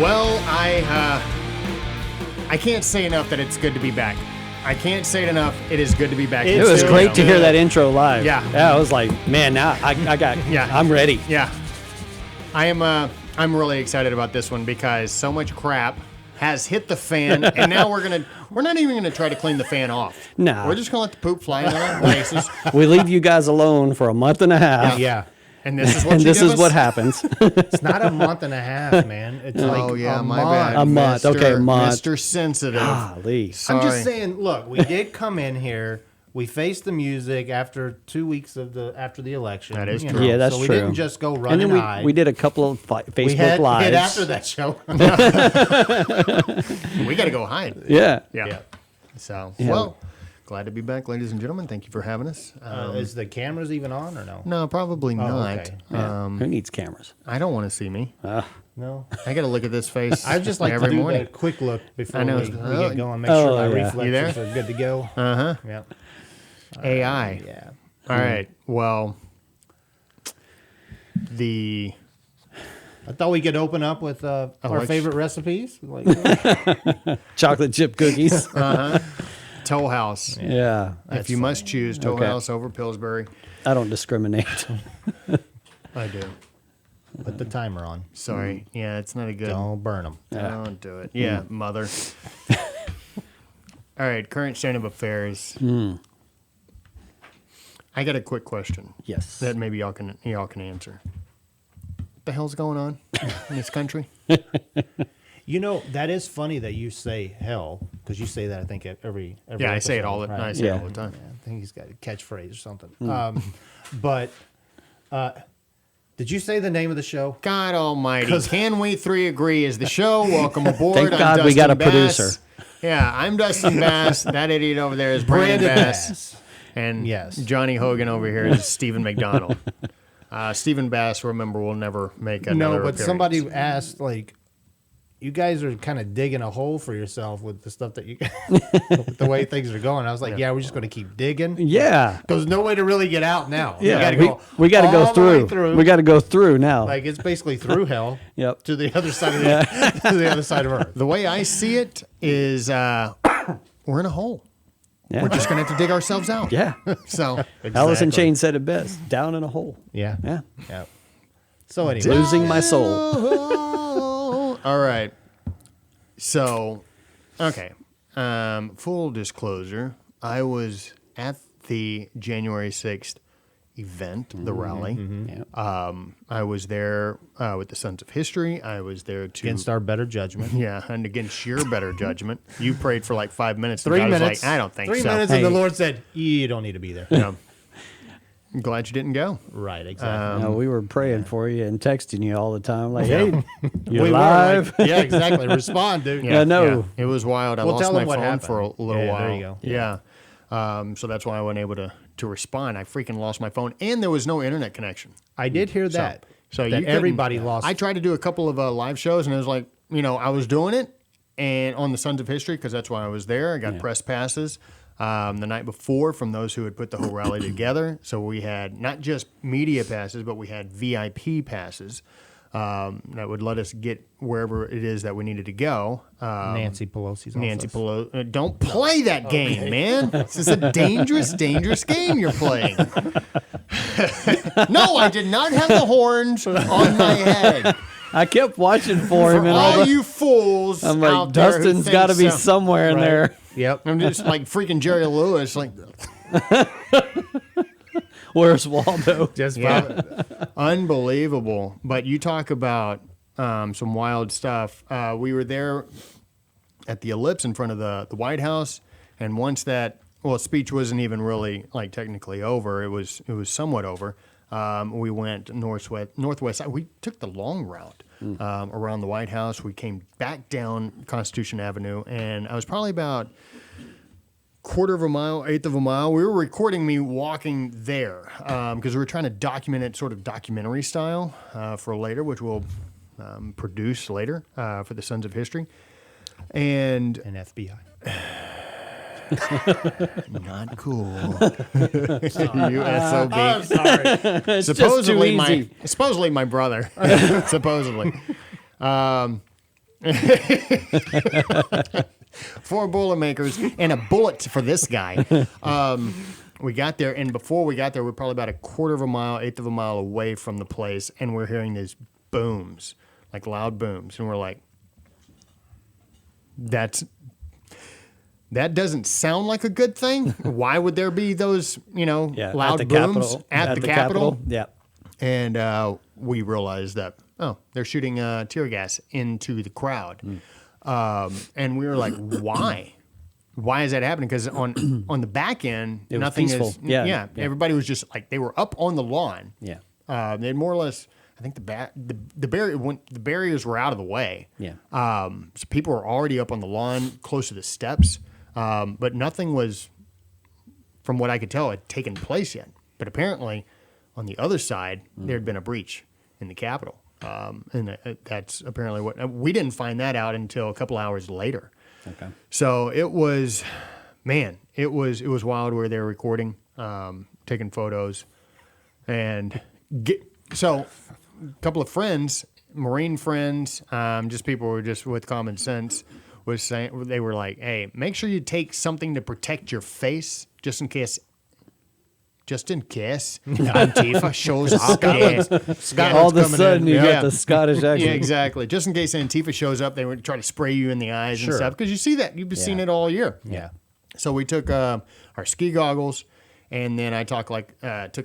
Well, I can't say enough that it's good to be back. I can't say it enough. It is good to be back. It was great to hear that intro live. Yeah. I was like, man, now I got. Yeah. I'm ready. Yeah. I'm really excited about this one because so much crap has hit the fan, and now we're not even gonna try to clean the fan off. No. We're just gonna let the poop fly in our faces. We leave you guys alone for a month and a half. Yeah. And this is what And you this give is us? what happens. It's not a month and a half, man. It's like Oh, a my month. bad. A month. Okay, month. Mr. Sensitive. Golly. Sorry. I'm just saying, look, we did come in here. We faced the music after 2 weeks after the election. That is you true. know, Yeah, that's so true. we didn't just go And running then high. we did a couple of Facebook We had Lives. hit after that show. We got to go hide. Yeah. Yeah. So, Yeah. well, glad to be back, ladies and gentlemen. Thank you for having us. Is the cameras even on or no? No, probably not. okay. Who needs cameras? I don't want to see me. No. I got to look at this face I just like every to do morning. a quick look before I know. we get going. Make Oh, sure my yeah. reflexes You there? are good to go. Uh-huh. Yeah. AI. Yeah. All right. Well, I thought we could open up with our like- favorite recipes. Like, Chocolate chip cookies. Toll House. Yeah. If you must choose Toll Okay. House over Pillsbury, I don't discriminate. I do. put the timer on. Sorry. Yeah, it's not a good. Don't burn them. Don't do it. Yeah, mother. All right. Current state of affairs. I got a quick question Yes. that maybe y'all can answer. What the hell's going on in this country? You know, that is funny that you say hell, because you say that, I think, every Yeah, I say it episode, all the right? I say it Yeah. all the time. Yeah, I think he's got a catchphrase or something. But did you say the name of the show? God Almighty! Can we three agree? Is the show? Welcome aboard. Thank I'm God we Dustin got a Bass. producer. Yeah, I'm Dustin Bass. That idiot over there is Brandon Bass. Bass. And Yes. Johnny Hogan over here is Stephen McDonald. Stephen Bass, remember, will never make another No, but appearance. somebody asked, like, you guys are kind of digging a hole for yourself with the stuff that you, with the way things are going. I was like, yeah, we're just going to keep digging. Yeah. There's no way to really get out now. Yeah. We got to go We got to go all the way through. We got to go through now. Like, it's basically through hell Yep. to the other side of the, to the other side of Earth. The way I see it is we're in a hole. Yeah. We're just going to have to dig ourselves out. Yeah. So, Alice in Chains said it best. Down in a hole. Yeah. Yeah. Yeah. So anyway, Losing my soul. all right. So, okay. Full disclosure, I was at the January 6th event, the rally. Yeah. I was there with the Sons of History. I was there to... against our better judgment. Yeah, and against your better judgment. You prayed for like 5 minutes. 3 and God was minutes. like, I don't think 3 so. minutes, Hey. and the Lord said, "You don't need to be there." Yeah. I'm glad you didn't go. Right. Exactly. No, we were praying for you and texting you all the time. Like, hey, you're We were live. like, yeah. Exactly. Respond, dude. Yeah, no. It was wild. I Well, lost tell my them what phone happened. for a little Yeah, while. there you go. Yeah. So that's why I wasn't able to respond. I freaking lost my phone, and there was no internet connection. I did hear that. So that you everybody couldn't- lost. I tried to do a couple of live shows, and it was like, I was doing it, and on the Sons of History, because that's why I was there. I got press passes the night before from those who had put the whole rally together. So we had not just media passes, but we had VIP passes that would let us get wherever it is that we needed to go. Nancy Pelosi's Nancy office. Pelosi. Don't play that game, man. This is a dangerous, dangerous game you're playing. No, I did not have the horns on my head. I kept watching for him. For And all you fools I'm out like, there who Dustin's think got to be so. somewhere in Right. there. Yep. I'm just like freaking Jerry Lewis. Like, Where's Waldo? Just unbelievable. But you talk about some wild stuff. We were there at the Ellipse in front of the White House, and once that speech wasn't even really like technically over. It was somewhat over. We went northwest side. We took the long route around the White House. We came back down Constitution Avenue, and I was probably about quarter of a mile, eighth of a mile. We were recording me walking there because we were trying to document it sort of documentary style for later, which we'll produce later for the Sons of History. And FBI. not cool. You SOB. I'm sorry. It's supposedly just too easy. supposedly my brother. Supposedly. 4 Boilermakers and a bullet for this guy. We got there, and before we got there, we were probably about a quarter of a mile, eighth of a mile away from the place, and we're hearing these booms, like loud booms, and we're like, that doesn't sound like a good thing. Why would there be those, loud at the booms Capitol. at the Capitol? Yeah. And we realized that, they're shooting tear gas into the crowd. And we were like, why? Why is that happening? Because on the back end, It was nothing peaceful. is. Yeah. Everybody was just like, they were up on the lawn. Yeah. They had more or less, I think the barriers were out of the way. Yeah. So people were already up on the lawn, close to the steps. But nothing was, from what I could tell, had taken place yet. But apparently, on the other side, there had been a breach in the Capitol. And that's apparently what we didn't find that out until a couple hours later. Okay. So it was wild where they were recording, taking photos, and so a couple of friends, Marine friends, just people who were just with common sense, was saying, they were like, hey, make sure you take something to protect your face just in case Antifa shows up. Scotland's All of a coming sudden, in. you Yeah. got the Scottish accent. Yeah, exactly. Just in case Antifa shows up, they would try to spray you in the eyes and Sure. stuff, because you see that. You've seen it all year. Yeah. So we took our ski goggles, and then I took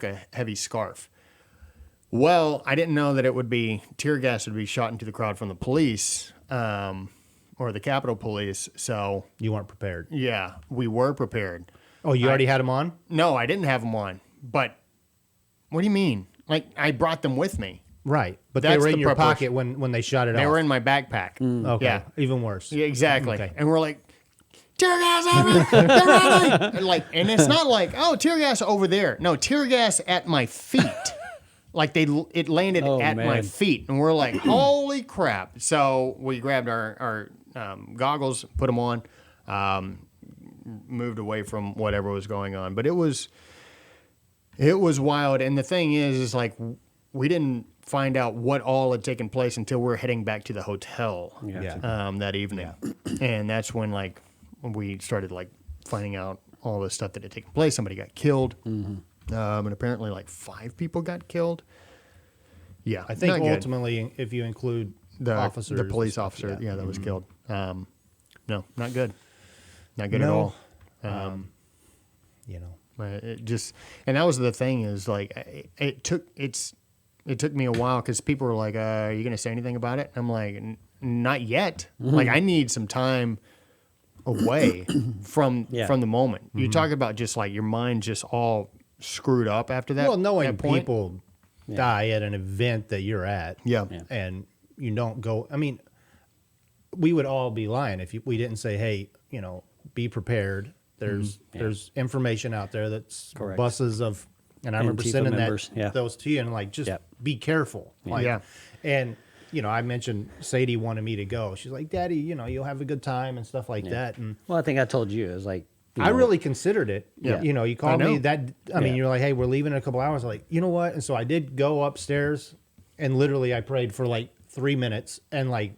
a heavy scarf. Well, I didn't know that it would be tear gas would be shot into the crowd from the police or the Capitol Police. So You weren't prepared. yeah, we were prepared. Oh, you already had them on? No, I didn't have them on. But what do you mean? Like, I brought them with me. Right. But they That's were in the your preparation. pocket when they shot it off. They were in my backpack. Okay. Yeah. Even worse. Yeah, exactly. Okay. And we're like, tear gas over, they're running. And it's not like, oh, tear gas over there. No, tear gas at my feet. Like it landed at my man. feet, and we're like, holy crap! So we grabbed our goggles, put them on, moved away from whatever was going on. But it was wild. And the thing is like we didn't find out what all had taken place until we're heading back to the hotel that evening, and that's when like we started like finding out all the stuff that had taken place. Somebody got killed. And apparently like 5 people got killed. Yeah. I think not good. ultimately, if you include officers. the police officer, that was killed. No, not good. Not good at all. It just, and that was the thing is like, it took me a while because people were like, are you going to say anything about it? I'm like, not yet. Like I need some time away from the moment. You talk about just like your mind just all screwed up after that. Well, knowing that point. people die at an event that you're at, and you don't go. I mean, we would all be lying if we didn't say, "Hey, be prepared." There's information out there that's Correct. buses of, and I remember Antifa sending members, those to you and like just be careful. Like, and I mentioned Sadie wanted me to go. She's like, "Daddy, you'll have a good time and stuff like that." And Well, I think I told you it was like I really considered it. Yeah. You called me that. I mean, Yeah. you're like, hey, we're leaving in a couple hours. I'm like, you know what? And so I did go upstairs and literally I prayed for like 3 minutes and like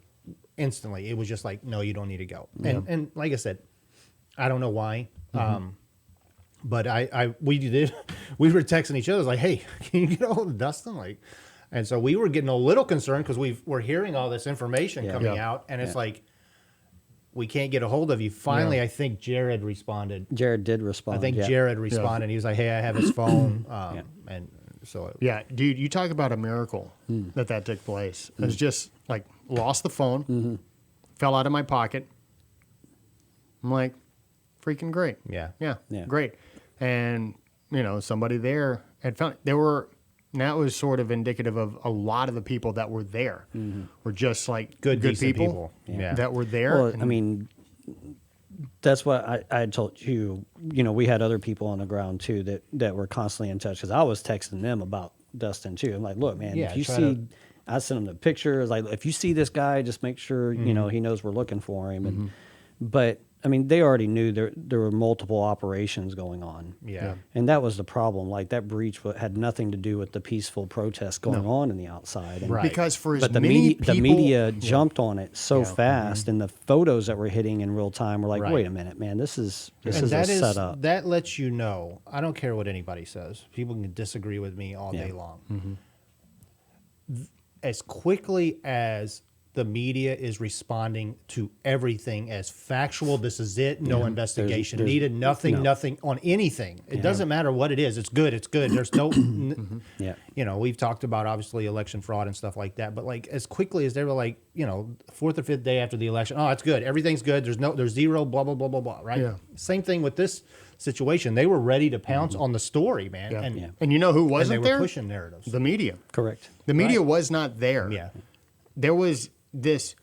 instantly it was just like, no, you don't need to go. And like I said, I don't know why. But we were texting each other. I was like, hey, can you get a hold of Dustin? Like, and so we were getting a little concerned because we're hearing all this information coming out and it's like, we can't get a hold of you. Finally, I think Jared responded. Jared did respond. I think Jared responded. He was like, hey, I have his phone. And so. Dude, you talk about a miracle that took place. It was just like lost the phone, fell out of my pocket. I'm like, freaking great. Yeah. Yeah. Great. And, somebody there had found that was sort of indicative of a lot of the people that were there were just like good people that were there. Well, I mean, that's what I had told you. We had other people on the ground too that were constantly in touch because I was texting them about Dustin too. I'm like, look, man, if you see, I sent him the pictures. Like, if you see this guy, just make sure you know he knows we're looking for him. And but I mean, they already knew there were multiple operations going on. Yeah. And that was the problem. Like, that breach had nothing to do with the peaceful protests going on in the outside. And Right. Because for as But the many media, people, the media jumped on it so fast, and the photos that were hitting in real time were like, Right. wait a minute, man, this is And a that is setup. that lets you know. I don't care what anybody says. People can disagree with me all Yeah. day long. As quickly as the media is responding to everything as factual, this is it, no investigation there's- needed, nothing on anything. It doesn't matter what it is. It's good. It's good. There's no, Yeah. you know, we've talked about obviously election fraud and stuff like that, but like as quickly as they were like, you know, 4th or 5th day after the election, oh, it's good. Everything's good. There's zero, blah, blah, blah, blah, blah, right? Yeah. Same thing with this situation. They were ready to pounce on the story, man. Yeah. And, And you know who and they wasn't were there? pushing narratives. The media. Correct. The media was not there. Yeah. There was this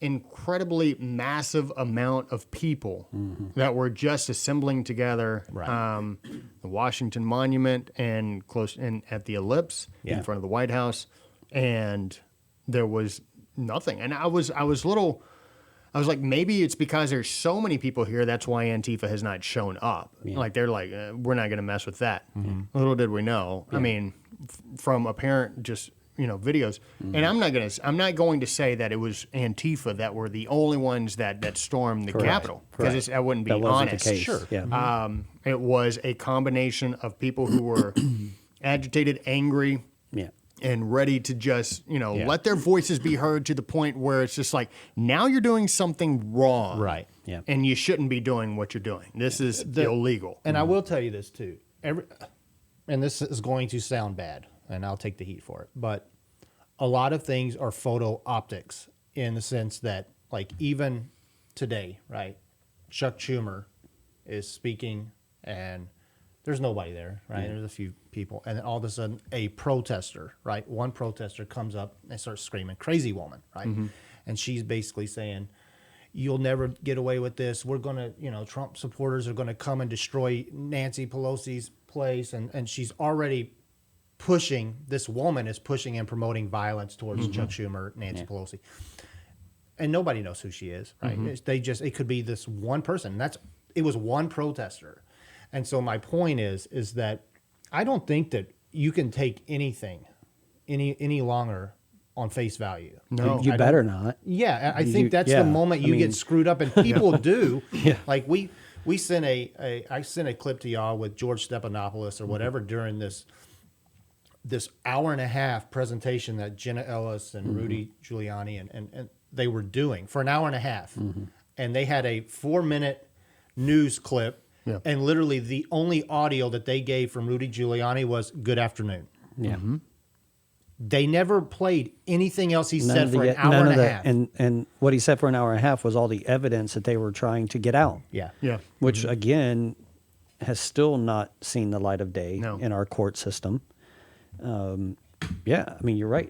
incredibly massive amount of people that were just assembling together. Right. The Washington Monument and close and at the Ellipse Yeah. in front of the White House, and there was nothing. And I was like, maybe it's because there's so many people here. That's why Antifa has not shown up. Like, they're like, we're not going to mess with that. Little did we know. I mean, from apparent just videos. And I'm not going to say that it was Antifa that were the only ones that stormed the Capitol, because I wouldn't be That wasn't honest. the case. Sure. Yeah. It was a combination of people who were agitated, angry, Yeah. and ready to just, let their voices be heard to the point where it's just like, now you're doing something wrong. Right. Yeah. And you shouldn't be doing what you're doing. This is illegal. And I will tell you this too. And this is going to sound bad, and I'll take the heat for it. But a lot of things are photo optics in the sense that, like, even today, right? Chuck Schumer is speaking, and there's nobody there, right? There's a few people, and then all of a sudden, a protester, right? One protester comes up and starts screaming, "Crazy woman," right? And she's basically saying, "You'll never get away with this. We're going to, Trump supporters are going to come and destroy Nancy Pelosi's place." And she's already pushing, this woman is pushing and promoting violence towards Chuck Schumer, Nancy Pelosi. And nobody knows who she is, right? It could be this one person. It was one protester. And so my point is that I don't think that you can take anything any longer on face value. No. You better not. Yeah, I think that's yeah, the moment you I get mean- screwed up, and people do. Yeah. Like we sent I sent a clip to y'all with George Stephanopoulos or whatever during this hour and a half presentation that Jenna Ellis and Rudy Giuliani and they were doing for an hour and a half, and they had a 4-minute news clip, and literally the only audio that they gave from Rudy Giuliani was "Good afternoon." Yeah. They never played anything else he None said of for the- an hour none and of a the- half. And what he said for an hour and a half was all the evidence that they were trying to get out. Yeah. Yeah. Which again has still not seen the light of day No. in our court system. Yeah, I mean, you're right.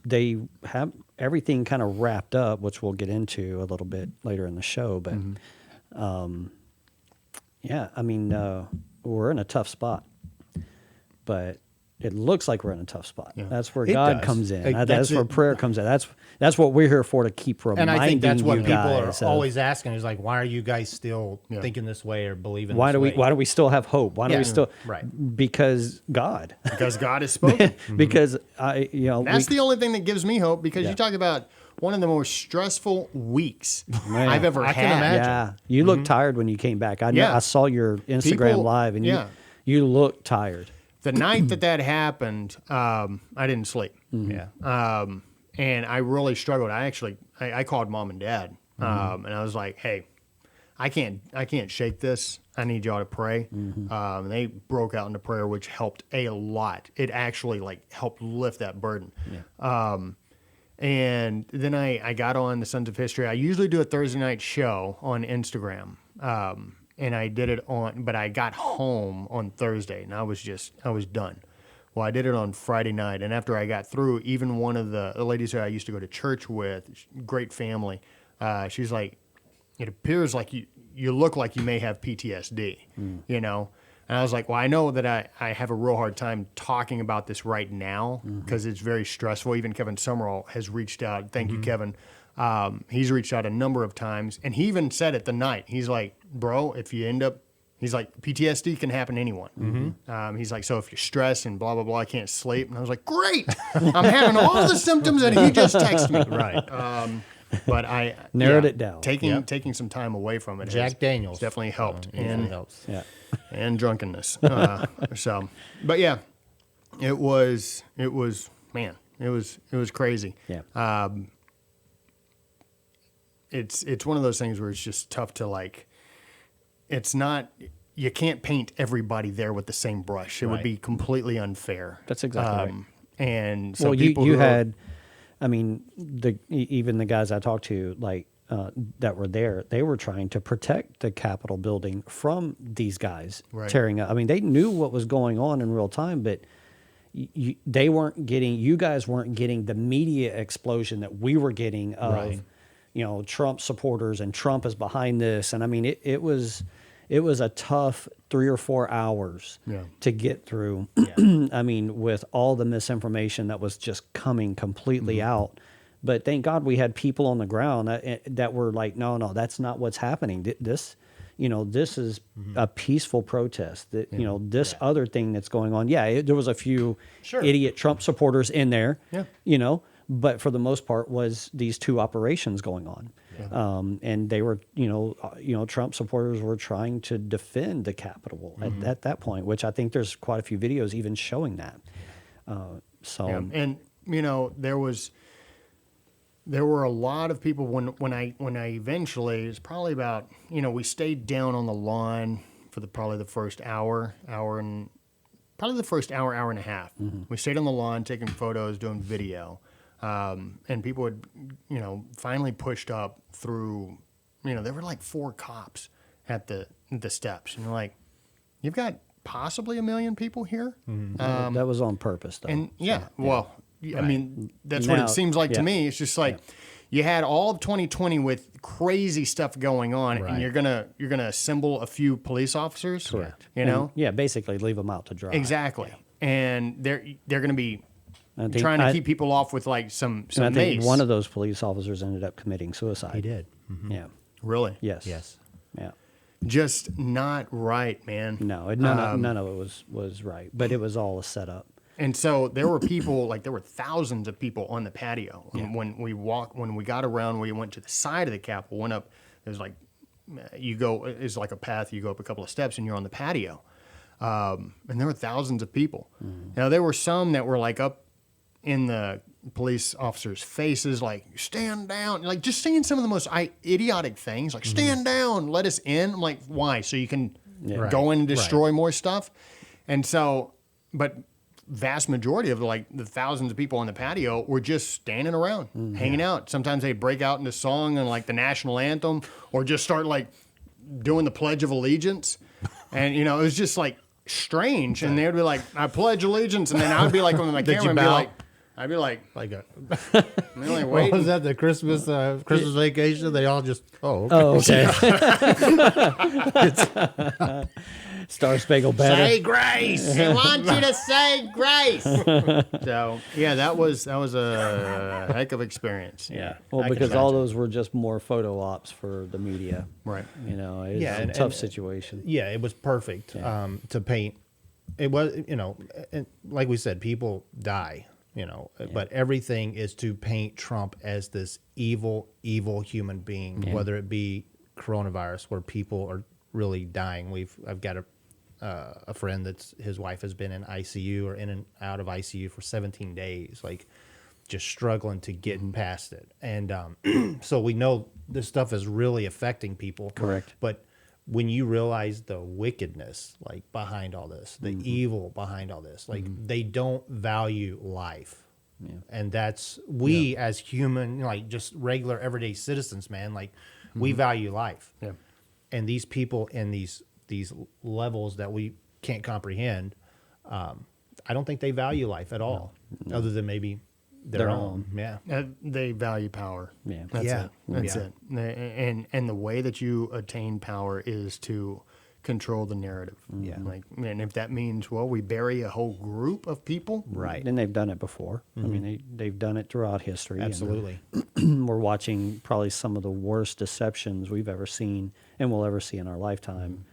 They have everything kind of wrapped up, which we'll get into a little bit later in the show. But yeah, I mean, we're in a tough spot, but it looks like we're in a tough spot. Yeah. That's where It God does. comes in. That's That's where it. prayer comes in. That's what we're here for, to keep reminding And I think that's what you people guys are of always asking is like, why are you guys still Yeah. thinking this way or believing why this do way? we still have hope? Why do Yeah. we still Right. Because God. Because God has spoken. Because That's the only thing that gives me hope, because Yeah. you talk about one of the most stressful weeks Man. I've ever I can had. imagine. Yeah, you look tired when you came back. I know. Yeah. I saw your Instagram People- live, and yeah. you look tired. The night that happened, I didn't sleep. Yeah. And I really struggled. I called mom and dad, and I was like, "Hey, I can't shake this. I need y'all to pray." And they broke out into prayer, which helped a lot. It actually helped lift that burden. And then I got on the Sons of History. I usually do a Thursday night show on Instagram, and I did it but I got home on Thursday, and I was done. Well, I did it on Friday night, and after I got through, even one of the ladies that I used to go to church with, great family, she's like, "It appears like you look like you may have PTSD, And I was like, well, I know that I have a real hard time talking about this right now because it's very stressful. Even Kevin Summerall has reached out. Thank you, Kevin. He's reached out a number of times. And he even said it the night. He's like, bro, if you end up, he's like, PTSD can happen to anyone. He's like, so if you're stressed and blah, blah, blah, I can't sleep. And I was like, great. I'm having all the symptoms that he just texted me. Right. But I Narrowed it down. Taking some time away from it. Jack Daniels definitely helped. and helps. Yeah. And drunkenness. So, but yeah, it was man, it was crazy. Yeah. It's one of those things where it's just tough to like. It's not. You can't paint everybody there with the same brush. It would Right. be completely unfair. That's exactly right. And so Well, people you who had, I mean, even the guys I talked to, like that were there, they were trying to protect the Capitol building from these guys Right. tearing up. I mean, they knew what was going on in real time, but they weren't getting. You guys weren't getting the media explosion that we were getting of, Right. Trump supporters and Trump is behind this. And I mean, it was a tough 3 or 4 hours Yeah. to get through. I mean, with all the misinformation that was just coming completely out. But thank God we had people on the ground that were like, no, that's not what's happening. This is a peaceful protest. This other thing that's going on. Yeah, there was a few Sure. idiot Trump supporters in there. Yeah. But for the most part was these two operations going on. And they were, Trump supporters were trying to defend the Capitol at that point, which I think there's quite a few videos even showing that. Yeah. And there were a lot of people when I eventually, it's probably about, we stayed down on the lawn for probably the first hour and a half. We stayed on the lawn taking photos, doing video. And people had, finally pushed up through, there were like 4 cops at the steps. And you're like, you've got possibly 1 million people here? That was on purpose, though. And well, I mean, that's Now, what it seems like yeah. to me. It's just like you had all of 2020 with crazy stuff going on, Right. and you're gonna assemble a few police officers. Correct. You know, And, basically leave them out to dry. exactly. And they're gonna be I think- trying to keep people off with like some And I think mace. one of those police officers ended up committing suicide. He did. Yeah. Really, Yes. Yes. Yeah. just not right, man. No, none of it was right, but it was all a setup. And so there were people, like there were thousands of people on the patio. And when we got around, we went to the side of the Capitol, went up, there's like, it's like a path, you go up a couple of steps and you're on the patio. And there were thousands of people. Now there were some that were like up in the police officers' faces, like stand down, like just saying some of the most idiotic things, like stand down, let us in. I'm like, why? So you can go in and destroy more stuff. And so, but vast majority of the thousands of people on the patio were just standing around, hanging out. Sometimes they'd break out into song and like the national anthem, or just start like doing the Pledge of Allegiance. And it was just like strange. And they'd be like, I pledge allegiance. And then I would be like on my Did camera you and be bow? like, I'd be like, Like a, I'm only what waiting. was that? The Christmas vacation? They all just okay. Oh, okay. Star Spangled Banner. Say grace. I want you to say grace. So yeah, that was a heck of experience. Yeah. Well, I can because all imagine. and those were just more photo ops for the media. Right. It's Yeah, a and- tough and- situation. Yeah, it was perfect to paint. It was, and like we said, people die, but everything is to paint Trump as this evil, evil human being, whether it be coronavirus where people are really dying. I've got a friend that's his wife has been in ICU or in and out of ICU for 17 days, like just struggling to get past it. And so we know this stuff is really affecting people. Correct. But when you realize the wickedness like behind all this, the evil behind all this, like they don't value life. Yeah. And that's as human, like just regular everyday citizens, man, like we value life. Yeah. And these people in these levels that we can't comprehend, I don't think they value life at all, other than maybe their own. Yeah. They value power. Yeah. That's Yeah. it. That's Yeah. it. And the way that you attain power is to control the narrative. Yeah. Like, and if that means, well, we bury a whole group of people. Right. And they've done it before. I mean, they've done it throughout history. and Absolutely. we're watching probably some of the worst deceptions we've ever seen and will ever see in our lifetime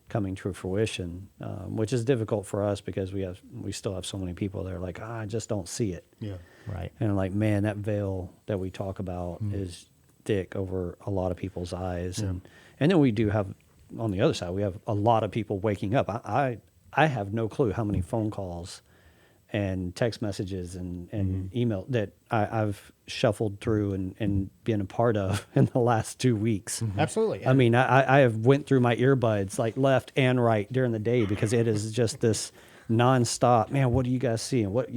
coming to fruition, which is difficult for us because we still have so many people that are like, I just don't see it. Yeah. Right. And like, man, that veil that we talk about is thick over a lot of people's eyes. And then we do have, on the other side, we have a lot of people waking up. I have no clue how many phone calls and text messages and email that I've shuffled through and been a part of in the last 2 weeks. Absolutely. I mean, I have went through my earbuds like left and right during the day because it is just this nonstop, man, what do you guys see? And what.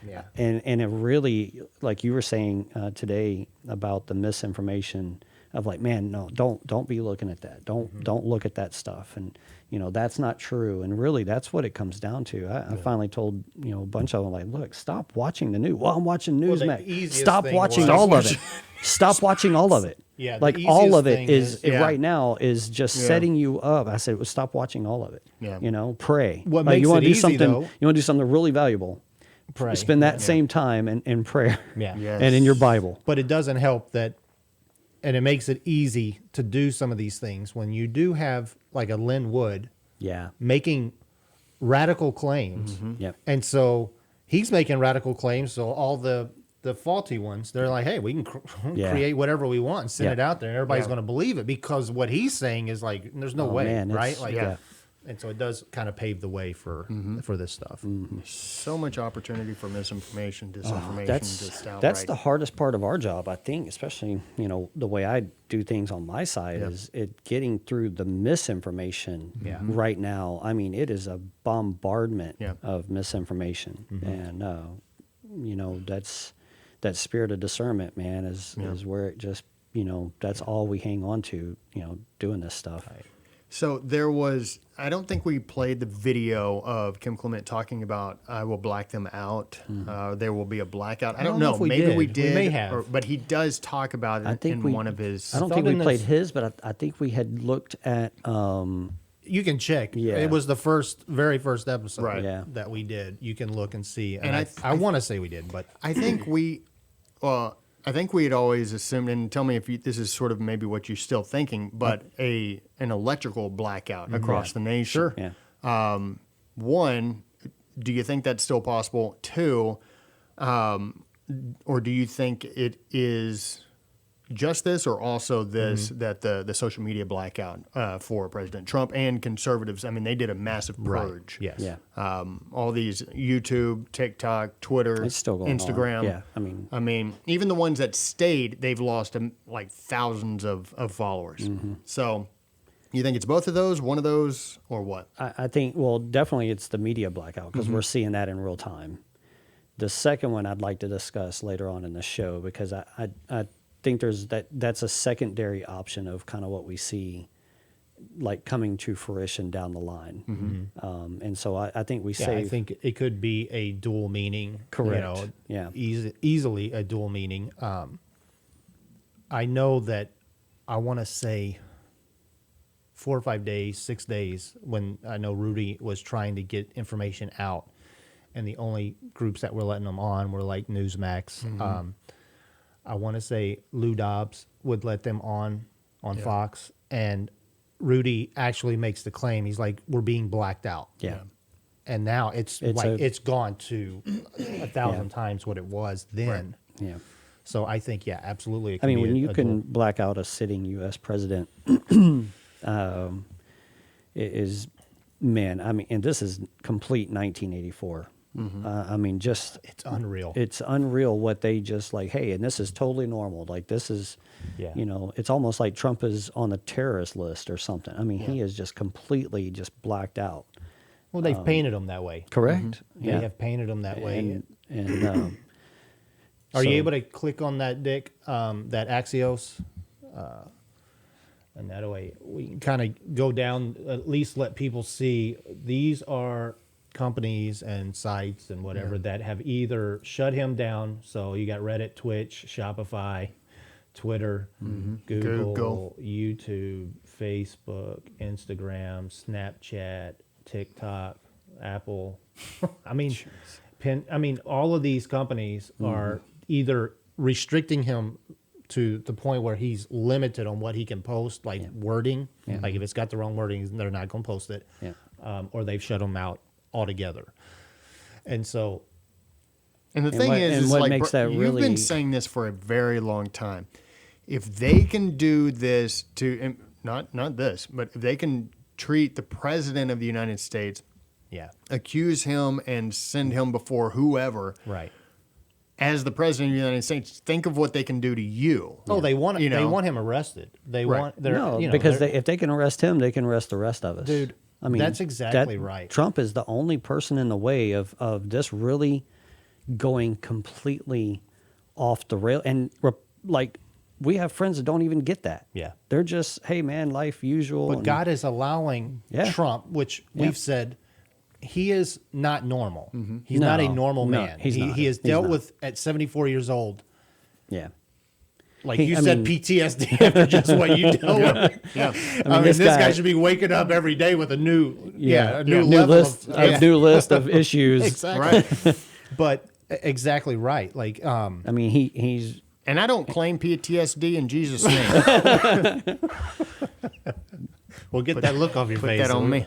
Yeah. And it really, like you were saying today about the misinformation of like, man, no, don't be looking at that. Don't look at that stuff. And, that's not true. And really, that's what it comes down to. I finally told, a bunch of them, like, look, stop watching the news. Well, I'm watching Newsmax. easiest Stop thing watching was- all of it. Stop watching all of it. Yeah, the like all easiest of it thing is is- right now is just Yeah. setting you up. I said, well, stop watching all of it. Yeah. Pray. What Like, makes you wanna it do easy, something, though- you want to do something really valuable. Pray. Spend that same time in prayer. Yeah. Yes. And in your Bible. But it doesn't help that, and it makes it easy to do some of these things when you do have like a Lynn Wood Yeah. making radical claims. Yep. And so he's making radical claims. So all the faulty ones, they're like, hey, we can Yeah. create whatever we want and send Yeah. it out there. And everybody's Yeah. going to believe it because what he's saying is like, there's no Oh, way, man, right? it's- Like, yeah. And so it does kind of pave the way for this stuff. So much opportunity for misinformation, disinformation, just outright. That's the hardest part of our job, I think, especially, the way I do things on my side Yeah. is it getting through the misinformation right now. I mean, it is a bombardment Yeah. of misinformation. And, that's that spirit of discernment, man, is where it just, that's all we hang on to, doing this stuff. So there was, I don't think we played the video of Kim Clement talking about, I will black them out. There will be a blackout. I don't know know. if we Maybe did. we We did. may have. But he does talk about it in one of his. I don't thought think we in played this- his, but I think we had looked at, You can check. Yeah. It was the very first episode Right. Yeah. that we did. You can look and see. And, And I want to say we did, but I think I think we had always assumed, and tell me if this is sort of maybe what you're still thinking, but an electrical blackout across the nation. Sure. yeah. One, do you think that's still possible? Two, or do you think it is just this, or also this that the social media blackout for President Trump and conservatives? I mean, they did a massive purge. yes. Yeah. All these YouTube, TikTok, Twitter, It's still going on. Instagram. Yeah, I mean, even the ones that stayed, they've lost like thousands of followers. So, you think it's both of those, one of those, or what? I think, well, definitely it's the media blackout because we're seeing that in real time. The second one I'd like to discuss later on in the show because I think that's a secondary option of kind of what we see like coming to fruition down the line. And so I think we Yeah, save. I think it could be a dual meaning. Correct. Yeah. Easily a dual meaning. I know that I want to say 4 or 5 days, 6 days, when I know Rudy was trying to get information out, and the only groups that were letting them on were like Newsmax. I want to say Lou Dobbs would let them on Fox, and Rudy actually makes the claim. He's like, "We're being blacked out." Yeah. And now it's gone to 1,000 times what it was then. Yeah. So I think, yeah, absolutely. It I can mean, be when you a can dual- black out a sitting U.S. president, it is, man, I mean, and this is complete 1984. I mean, just it's unreal. it's unreal what they just like, hey, and this is totally normal. Like, this is, Yeah. it's almost like Trump is on the terrorist list or something. I mean, he is just completely just blacked out. Well, they've painted them that way. Correct. They have painted them that way. And Are so- you able to click on that, Dick? That Axios? And that way we can kind of go down, at least let people see these are companies and sites and whatever that have either shut him down. So you got Reddit, Twitch, Shopify, Twitter, Google. Google, YouTube, Facebook, Instagram, Snapchat, TikTok, Apple. I mean, all of these companies are either restricting him to the point where he's limited on what he can post, like wording. Like if it's got the wrong wording, they're not going to post it. Or they've shut him out altogether. And so, And the And thing what- is, and is what like, makes that you've really- been saying this for a very long time. If they can do this to, and not this, but if they can treat the president of the United States, yeah, accuse him and send him before whoever right. as the president of the United States, think of what they can do to you. Oh, they want You they know? want him arrested. They Right. want they're No, you know, because they're- if they can arrest him, they can arrest the rest of us. Dude, I mean, that's exactly right. Trump is the only person in the way of this really going completely off the rail. And like, we have friends that don't even get that. Yeah. They're just, hey, man, life usual. But and- God is allowing Yeah. Trump, which Yeah. we've said he is not normal. Mm-hmm. He's not a No, normal no, man. he's not. He has He's dealt not. with at 74 years old. Yeah. Like He- you I said, mean- PTSD after just what you dealt with. Yeah. I mean, this this guy, guy- should be waking up every day with a new, a new new level list, of, a new list of issues. exactly. Right. But exactly right. Like, I mean, he's And I don't claim PTSD in Jesus' name. we'll get that look off your Put face. that on me.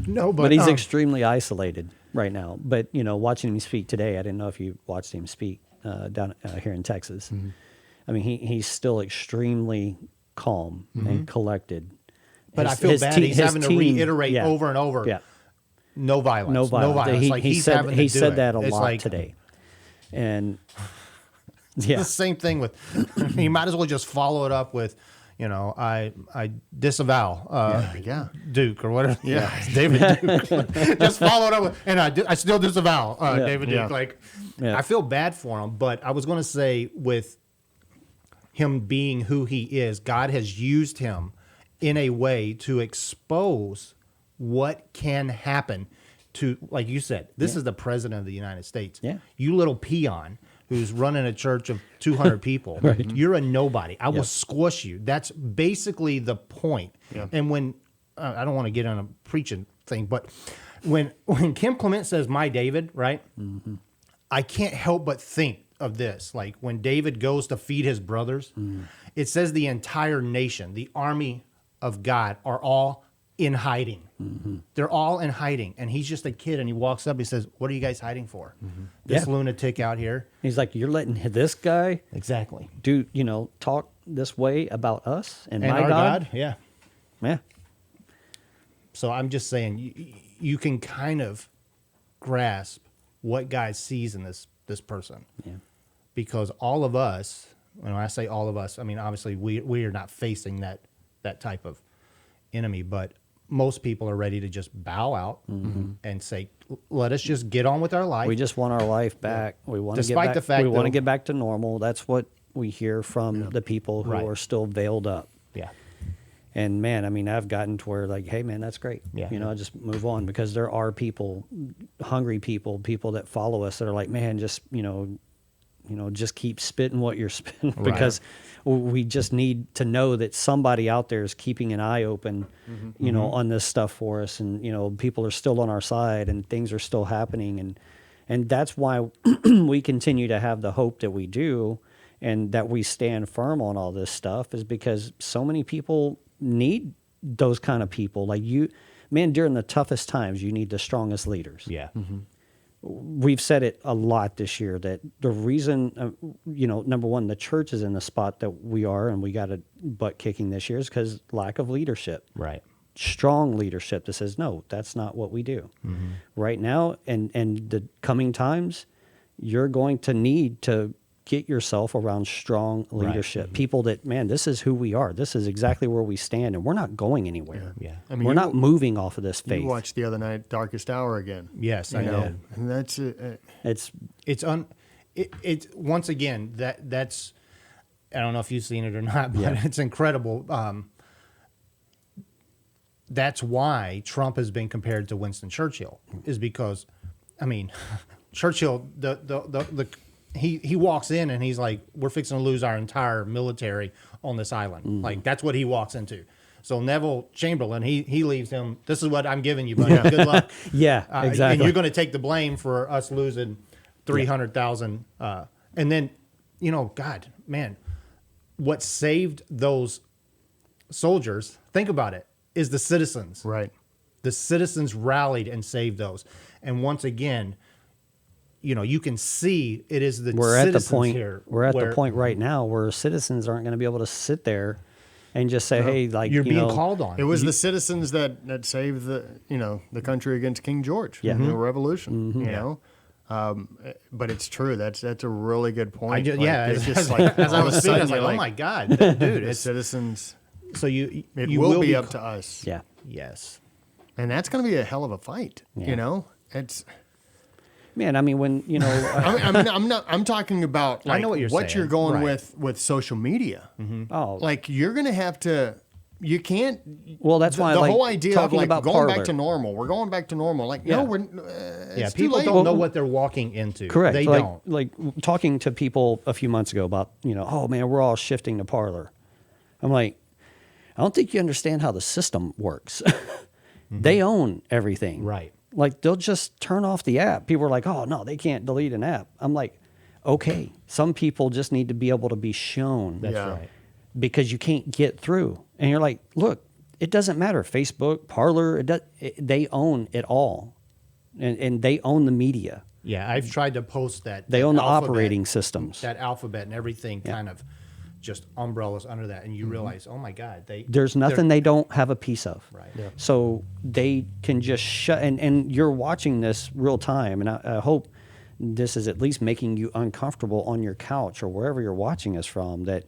No, but he's um, extremely isolated right now. But watching him speak today, I didn't know if you watched him speak down here in Texas. Mm-hmm. I mean, he's still extremely calm and collected. But I feel bad. He's having to reiterate over and over. Yeah, No violence. no violence. Like He he's said having to he do said it. that a It's lot like, today, and The yeah, same thing with you might as well just follow it up with, I disavow Yeah. Duke or whatever. Yeah. It's David Duke. Just follow it up with, and I still disavow David Duke. Yeah. Like, Yeah. I feel bad for him, but I was going to say with him being who he is, God has used him in a way to expose what can happen to, like you said, this is the president of the United States. Yeah. You little peon who's running a church of 200 people. You're a nobody. I will squash you. That's basically the point. Yeah. And when, I don't want to get on a preaching thing, but when Kim Clement says, my David, right? I can't help but think of this. Like when David goes to feed his brothers, it says the entire nation, the army of God are all in hiding. They're all in hiding. And he's just a kid and he walks up, he says, what are you guys hiding for? This Yeah. lunatic out here. he's like, you're letting this guy Exactly. do talk this way about us and, And my our God. God, yeah. Yeah, So I'm just saying, you can kind of grasp what God sees in this person. yeah. Because all of us, when I say all of us, I mean, obviously we are not facing that type of enemy, but most people are ready to just bow out and say, let us just get on with our life. We just want our life back. We want to get Despite back. the fact we want to that- get back to normal. That's what we hear from the people who Right. are still veiled up. Yeah. And man, I mean, I've gotten to where like, hey man, that's great. Yeah. Just move on, because there are people, hungry people that follow us that are like, man, just just keep spitting what you're spitting, because we just need to know that somebody out there is keeping an eye open, on this stuff for us, and people are still on our side, and things are still happening, and that's why we continue to have the hope that we do, and that we stand firm on all this stuff, is because so many people need those kind of people like you, man. During the toughest times, you need the strongest leaders. Yeah. We've said it a lot this year that the reason, number one, the church is in the spot that we are, and we got a butt kicking this year, is because lack of leadership. Right. Strong leadership that says, no, that's not what we do. Right now, and the coming times, you're going to need to get yourself around strong leadership. People that, man, this is who we are. This is exactly where we stand, and we're not going anywhere. Yeah. I mean, We're not moving off of this faith. You watched the other night, Darkest Hour again. Yes, I You know. know, and that's It's It's once again that's I don't know if you've seen it or not, but it's incredible. That's why Trump has been compared to Winston Churchill, is because, I mean, Churchill, the he walks in and he's like, we're fixing to lose our entire military on this island. Like, that's what he walks into. So Neville Chamberlain, he leaves him, this is what I'm giving you, buddy. Good luck. Yeah, exactly. And you're going to take the blame for us losing 300,000. And then, God, man, what saved those soldiers, think about it, is the citizens. Right. The citizens rallied and saved those. And once again, you can see it is the we're at the citizens point here. we're at the point right now where citizens aren't going to be able to sit there and just say, hey, like, you're being called on. It was the citizens that saved the country against King George in the Revolution. You know, but it's true. That's a really good point. It's just like as I was seeing, I was like, oh my God, dude, the it's citizens. So you will be up to us. Yeah. Yes. And that's going to be a hell of a fight. Yeah. It's. Man, I mean, when I'm talking about like I know what you're saying. you're going Right. with social media. oh, Like you're going to have to. You can't. well, that's why the like whole idea of talking like about going Parler. back to normal. We're going back to normal. Like Yeah. no, we're. Yeah, It's too people late. don't know what they're walking into. Correct. They like, don't. Like talking to people a few months ago about, oh man, we're all shifting to Parler. I'm like, I don't think you understand how the system works. They own everything. Right. Like they'll just turn off the app. People are like, oh no, they can't delete an app. I'm like, okay, some people just need to be able to be shown That's Yeah. right. because you can't get through. And you're like, look, it doesn't matter. Facebook, Parler, they own it all. And they own the media. Yeah, I've tried to post that. They that own the alphabet, operating systems. That alphabet and everything kind of just umbrellas under that. And you realize, oh my God, There's nothing they don't have a piece of. Right. Yeah. So they can just shut, and you're watching this real time, and I hope this is at least making you uncomfortable on your couch or wherever you're watching us from. That,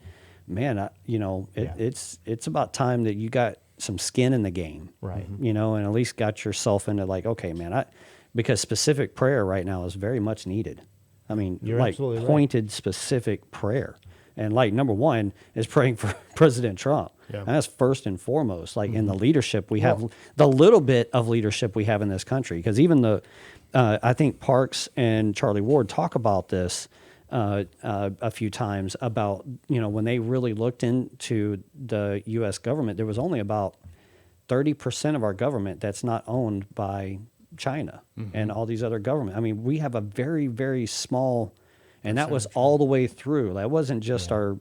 man, it's about time that you got some skin in the game, Right. And at least got yourself into like, okay, man, because specific prayer right now is very much needed. I mean, You're like absolutely right. pointed specific prayer. And like number one is praying for President Trump. Yeah. And that's first and foremost, like in the leadership we have, the little bit of leadership we have in this country. Because even I think Parks and Charlie Ward talk about this a few times about, when they really looked into the U.S. government, there was only about 30% of our government that's not owned by China and all these other governments. I mean, we have a very, very small. And that was all the way through. That wasn't just our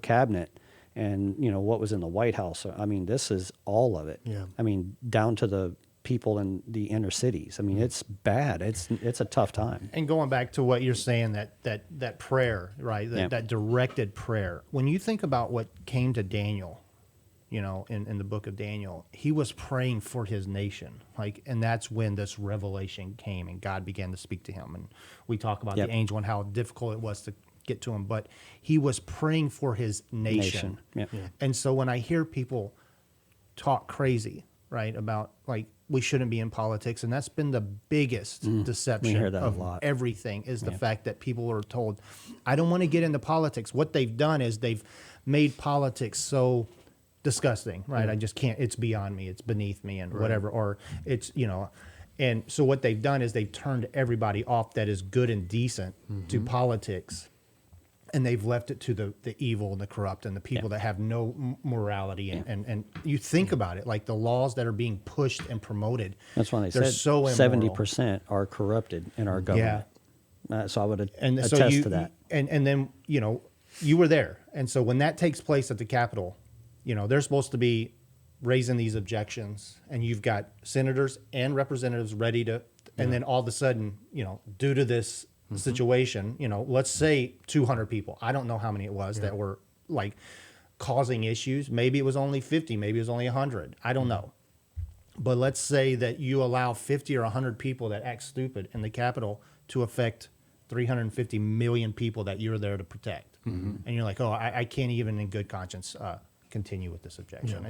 cabinet and, what was in the White House. I mean, this is all of it. Yeah. I mean, down to the people in the inner cities. I mean, it's bad. It's a tough time. And going back to what you're saying, that prayer, right? That directed prayer. When you think about what came to Daniel, in the book of Daniel, he was praying for his nation. And that's when this revelation came and God began to speak to him. And we talk about the angel and how difficult it was to get to him, but he was praying for his nation. Yep. Yeah. And so when I hear people talk crazy, right, about like we shouldn't be in politics, and that's been the biggest deception hear that a of lot. everything is the fact that people are told, I don't want to get into politics. What they've done is they've made politics so disgusting, right? I just can't, it's beyond me, it's beneath me and whatever, or it's, and so what they've done is they've turned everybody off that is good and decent to politics, and they've left it to the evil and the corrupt and the people that have no morality. And you think about it, like the laws that are being pushed and promoted. That's why they're said so immoral. 70% are corrupted in our government. So I would attest to that. And then, you were there. And so when that takes place at the Capitol, they're supposed to be raising these objections, and you've got senators and representatives ready to, and then all of a sudden, due to this situation, let's say 200 people, I don't know how many it was that were like causing issues. Maybe it was only 50, maybe it was only 100. I don't know. But let's say that you allow 50 or 100 people that act stupid in the Capitol to affect 350 million people that you're there to protect. And you're like, oh, I can't even in good conscience continue with this objection.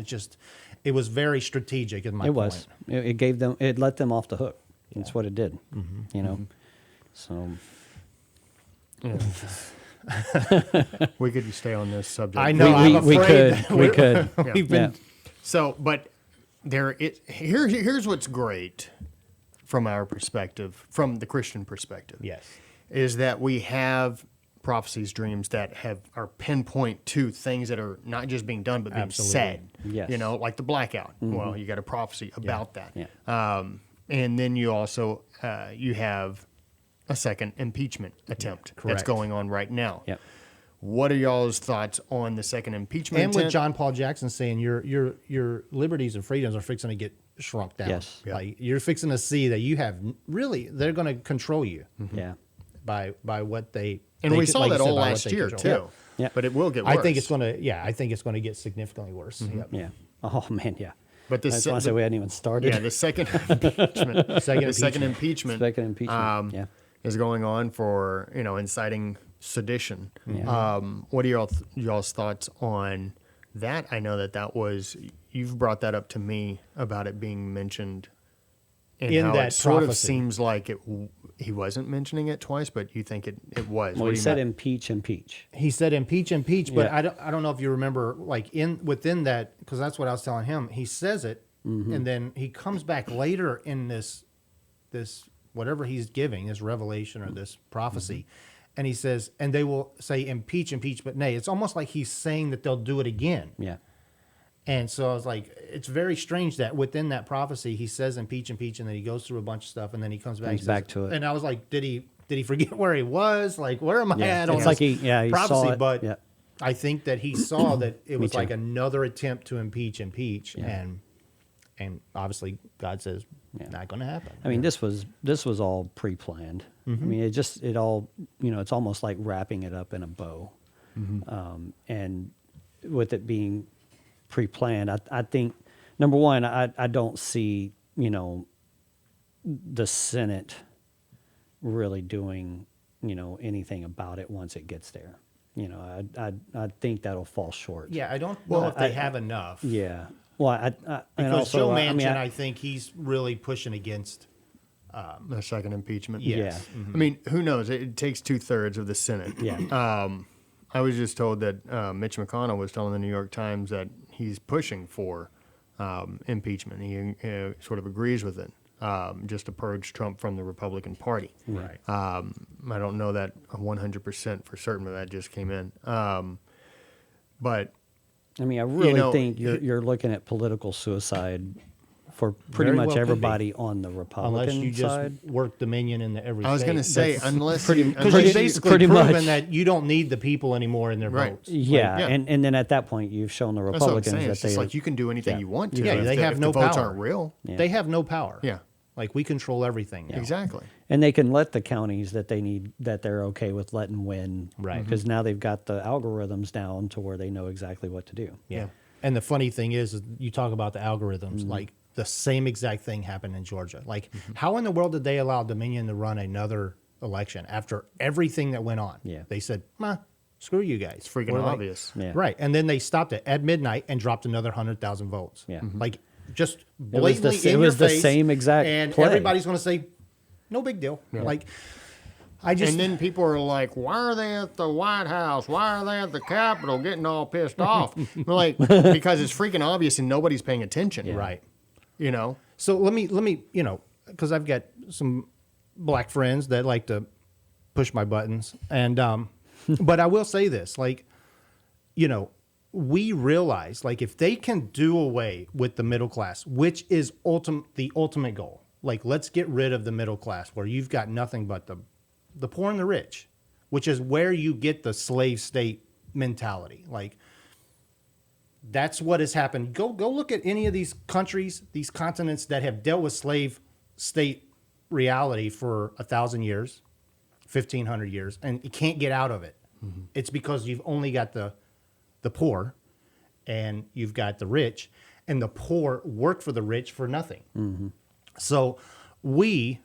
It was very strategic in my point. Was. It gave them, it let them off the hook. That's what it did, So. We could stay on this subject. I know. I'm we afraid could. We could. We've been So, but here's what's great from our perspective, from the Christian perspective. Yes. Is that we have prophecies, dreams that are pinpoint to things that are not just being done but being said. Yes. You know, like the blackout. Well, you got a prophecy about that. Yeah. And then you also you have a second impeachment attempt that's correct. going on right now. Yep. What are y'all's thoughts on the second impeachment And attempt? with John Paul Jackson saying your liberties and freedoms are fixing to get shrunk down. Yes. Yeah. Like you're fixing to see that you have really they're going to control you Yeah. by what they and they we can- saw like you that said, all by what last they year control. too. Yeah. But it will get worse. I think it's going to get significantly worse. Yep. Yeah. Oh man. Yeah. But That's why I said we hadn't even started. Yeah, the second impeachment. the second impeachment. Second impeachment. Yeah. Is going on for inciting sedition. Yeah. What are y'all's thoughts on that? I know that was you've brought that up to me about it being mentioned and In how that it sort of prophecy. seems like he wasn't mentioning it twice, but you think it was. Well, What he do you said mean? impeach. He said impeach, but Yeah. I don't know if you remember like within that because that's what I was telling him. He says it and then he comes back later in this whatever he's giving, this revelation or this prophecy, and he says, and they will say impeach, but nay. It's almost like he's saying that they'll do it again. Yeah. And so I was like, it's very strange that within that prophecy he says impeach, and then he goes through a bunch of stuff, and then he comes back, Comes and back says- to it. And I was like, did he forget where he was? Like, where am I Yeah. at on It's this like he prophecy? saw it. But Yeah. I think that he saw that it was too. like another attempt to impeach, Yeah. and obviously God says Yeah. not going to happen. I mean, this was all pre-planned. I mean, it all, it's almost like wrapping it up in a bow. And with it being pre-planned, I think, number one, I don't see, the Senate really doing, anything about it once it gets there. I think that'll fall short. Yeah, I don't know if they I- have enough. Yeah. Well, and Because also, Joe I mean, Manchin, I think he's really pushing against. the second impeachment? Yes. Yeah. I mean, who knows? It takes 2/3 of the Senate. Yeah. I was just told that Mitch McConnell was telling the New York Times that he's pushing for impeachment. He sort of agrees with it, just to purge Trump from the Republican Party. Right. I don't know that 100% for certain, but that just came in. But I mean, I really think he- you're looking at political suicide for pretty Very much well could be. everybody on the Republican Unless you just side. work Dominion into every I was going to state. say, unless pretty- you, Because unless you've you- basically pretty proven much. that you don't need the people anymore in their Right. votes. Yeah, yeah. and then at that point, you've shown the that's what I'm Republicans saying. that It's just they like you can do anything yeah. you want to. Yeah, if they the, have if no the votes power. aren't real. Yeah. They have no power. Yeah. Like we control everything now. Exactly. and they can let the counties that they need that they're okay with letting win, Right. Because now they've got the algorithms down to where they know exactly what to do. Yeah. And the funny thing is you talk about the algorithms, Mm-hmm. like the same exact thing happened in Georgia. Like, how in the world did they allow Dominion to run another election after everything that went on? Yeah. They said, screw you guys. It's freaking We're like- obvious. Yeah. Right. And then they stopped it at midnight and dropped another 100,000 votes. Yeah. Like, just was the blatantly sa- it in was your the face, same exact And play. everybody's going to say, no big deal. Like, I just. And then people are like, why are they at the White House? Why are they at the Capitol getting all pissed off? We're like, because it's freaking obvious and nobody's paying attention. Right. You know? So let me, because I've got some black friends that like to push my buttons, and but I will say this, like, we realize, like, if they can do away with the middle class, which is the ultimate goal, like, let's get rid of the middle class, where you've got nothing but the poor and the rich, which is where you get the slave state mentality, like. That's what has happened. Go look at any of these countries, these continents that have dealt with slave state reality for 1,000 years, 1,500 years, and you can't get out of it. Mm-hmm. It's because you've only got the poor, and you've got the rich, and the poor work for the rich for nothing. Mm-hmm. So we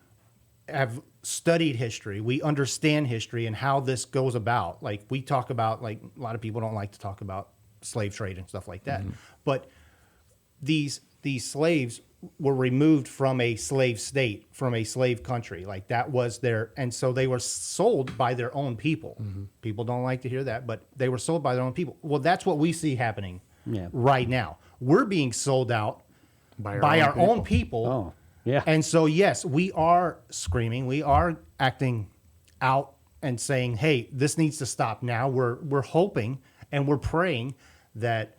have studied history. We understand history and how this goes about. Like we talk about, like a lot of people don't like to talk about slave trade and stuff like that. Mm-hmm. But these slaves were removed from a slave state, from a slave country. Like that was and so they were sold by their own people. Mm-hmm. People don't like to hear that, but they were sold by their own people. Well, that's what we see happening right now. We're being sold out by our own people. Oh, yeah. And so, yes, we are screaming. We are acting out and saying, hey, this needs to stop now. We're hoping and we're praying that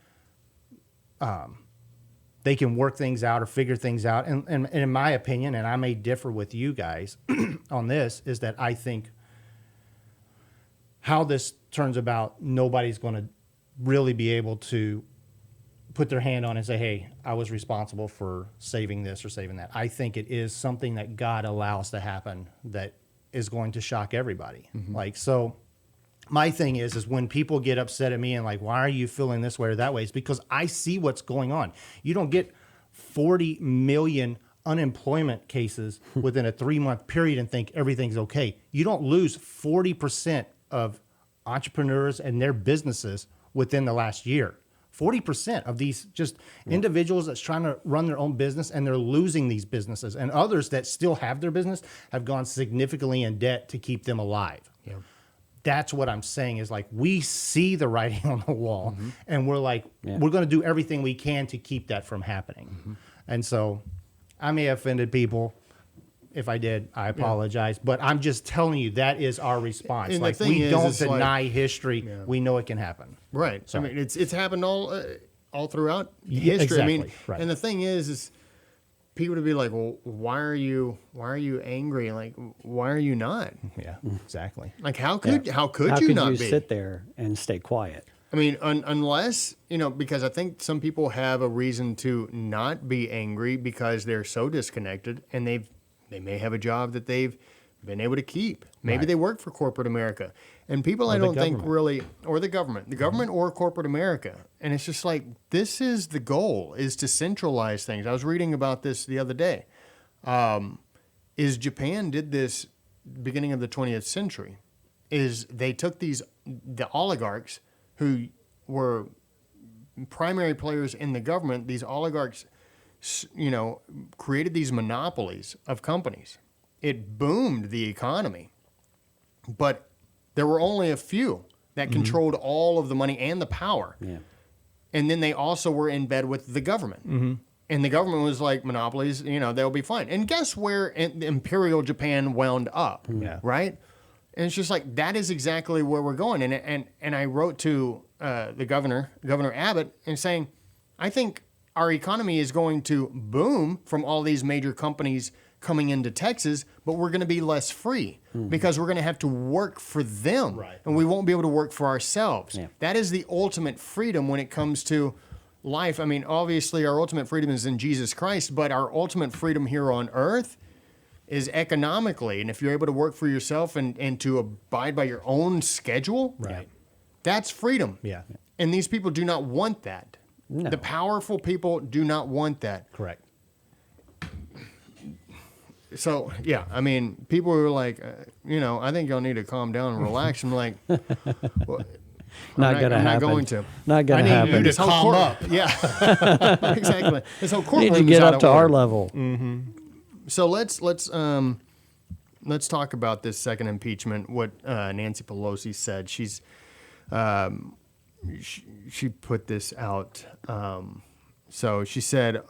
they can work things out or figure things out. And in my opinion, and I may differ with you guys on this, is that I think how this turns about, nobody's going to really be able to put their hand on and say, hey, I was responsible for saving this or saving that. I think it is something that God allows to happen that is going to shock everybody. Like, so my thing is when people get upset at me and like, why are you feeling this way or that way? It's because I see what's going on. You don't get 40 million unemployment cases within a 3-month period and think everything's okay. You don't lose 40% of entrepreneurs and their businesses within the last year. 40% of these just individuals that's trying to run their own business, and they're losing these businesses. And others that still have their business have gone significantly in debt to keep them alive. Yeah. That's what I'm saying is like, we see the writing on the wall and we're like, we're going to do everything we can to keep that from happening. And so I may have offended people. If I did, I apologize. But I'm just telling you, that is our response. And like, the thing we is, don't it's deny like, history. We know it can happen. Right. So, I mean, it's happened all throughout Yeah, history. I mean, exactly, right. and the thing is people to be like, well, why are you angry? Like, why are you not? yeah, exactly. Like, how could you How not could be? you sit there and stay quiet? I mean, unless, because I think some people have a reason to not be angry because they're so disconnected, and they may have a job that they've been able to keep. Maybe they work for corporate America. And people, I don't think really, or the government or corporate America. And it's just like, this is the goal, is to centralize things. I was reading about this the other day. Is Japan did this beginning of the 20th century, is they took the oligarchs who were primary players in the government. These oligarchs, created these monopolies of companies. It boomed the economy, but there were only a few that controlled all of the money and the power. Yeah. And then they also were in bed with the government. And the government was like, monopolies, they'll be fine. And guess where Imperial Japan wound up, right? And it's just like, that is exactly where we're going. And I wrote to the Governor Abbott, and saying, I think our economy is going to boom from all these major companies coming into Texas, but we're going to be less free because we're going to have to work for them, and we won't be able to work for ourselves. Yeah. That is the ultimate freedom when it comes to life. I mean, obviously our ultimate freedom is in Jesus Christ, but our ultimate freedom here on earth is economically. And if you're able to work for yourself and to abide by your own schedule, that's freedom. Yeah. And these people do not want that. No. The powerful people do not want that. Correct. So, yeah, I mean, people were like, I think y'all need to calm down and relax. I'm like, well, Not going to happen. I'm not going to. Not going to happen. You to calm up. Yeah, exactly. This whole You courtroom need to get is out up of to our order. level. So let's talk about this second impeachment. What Nancy Pelosi said. She's she put this out. So she said,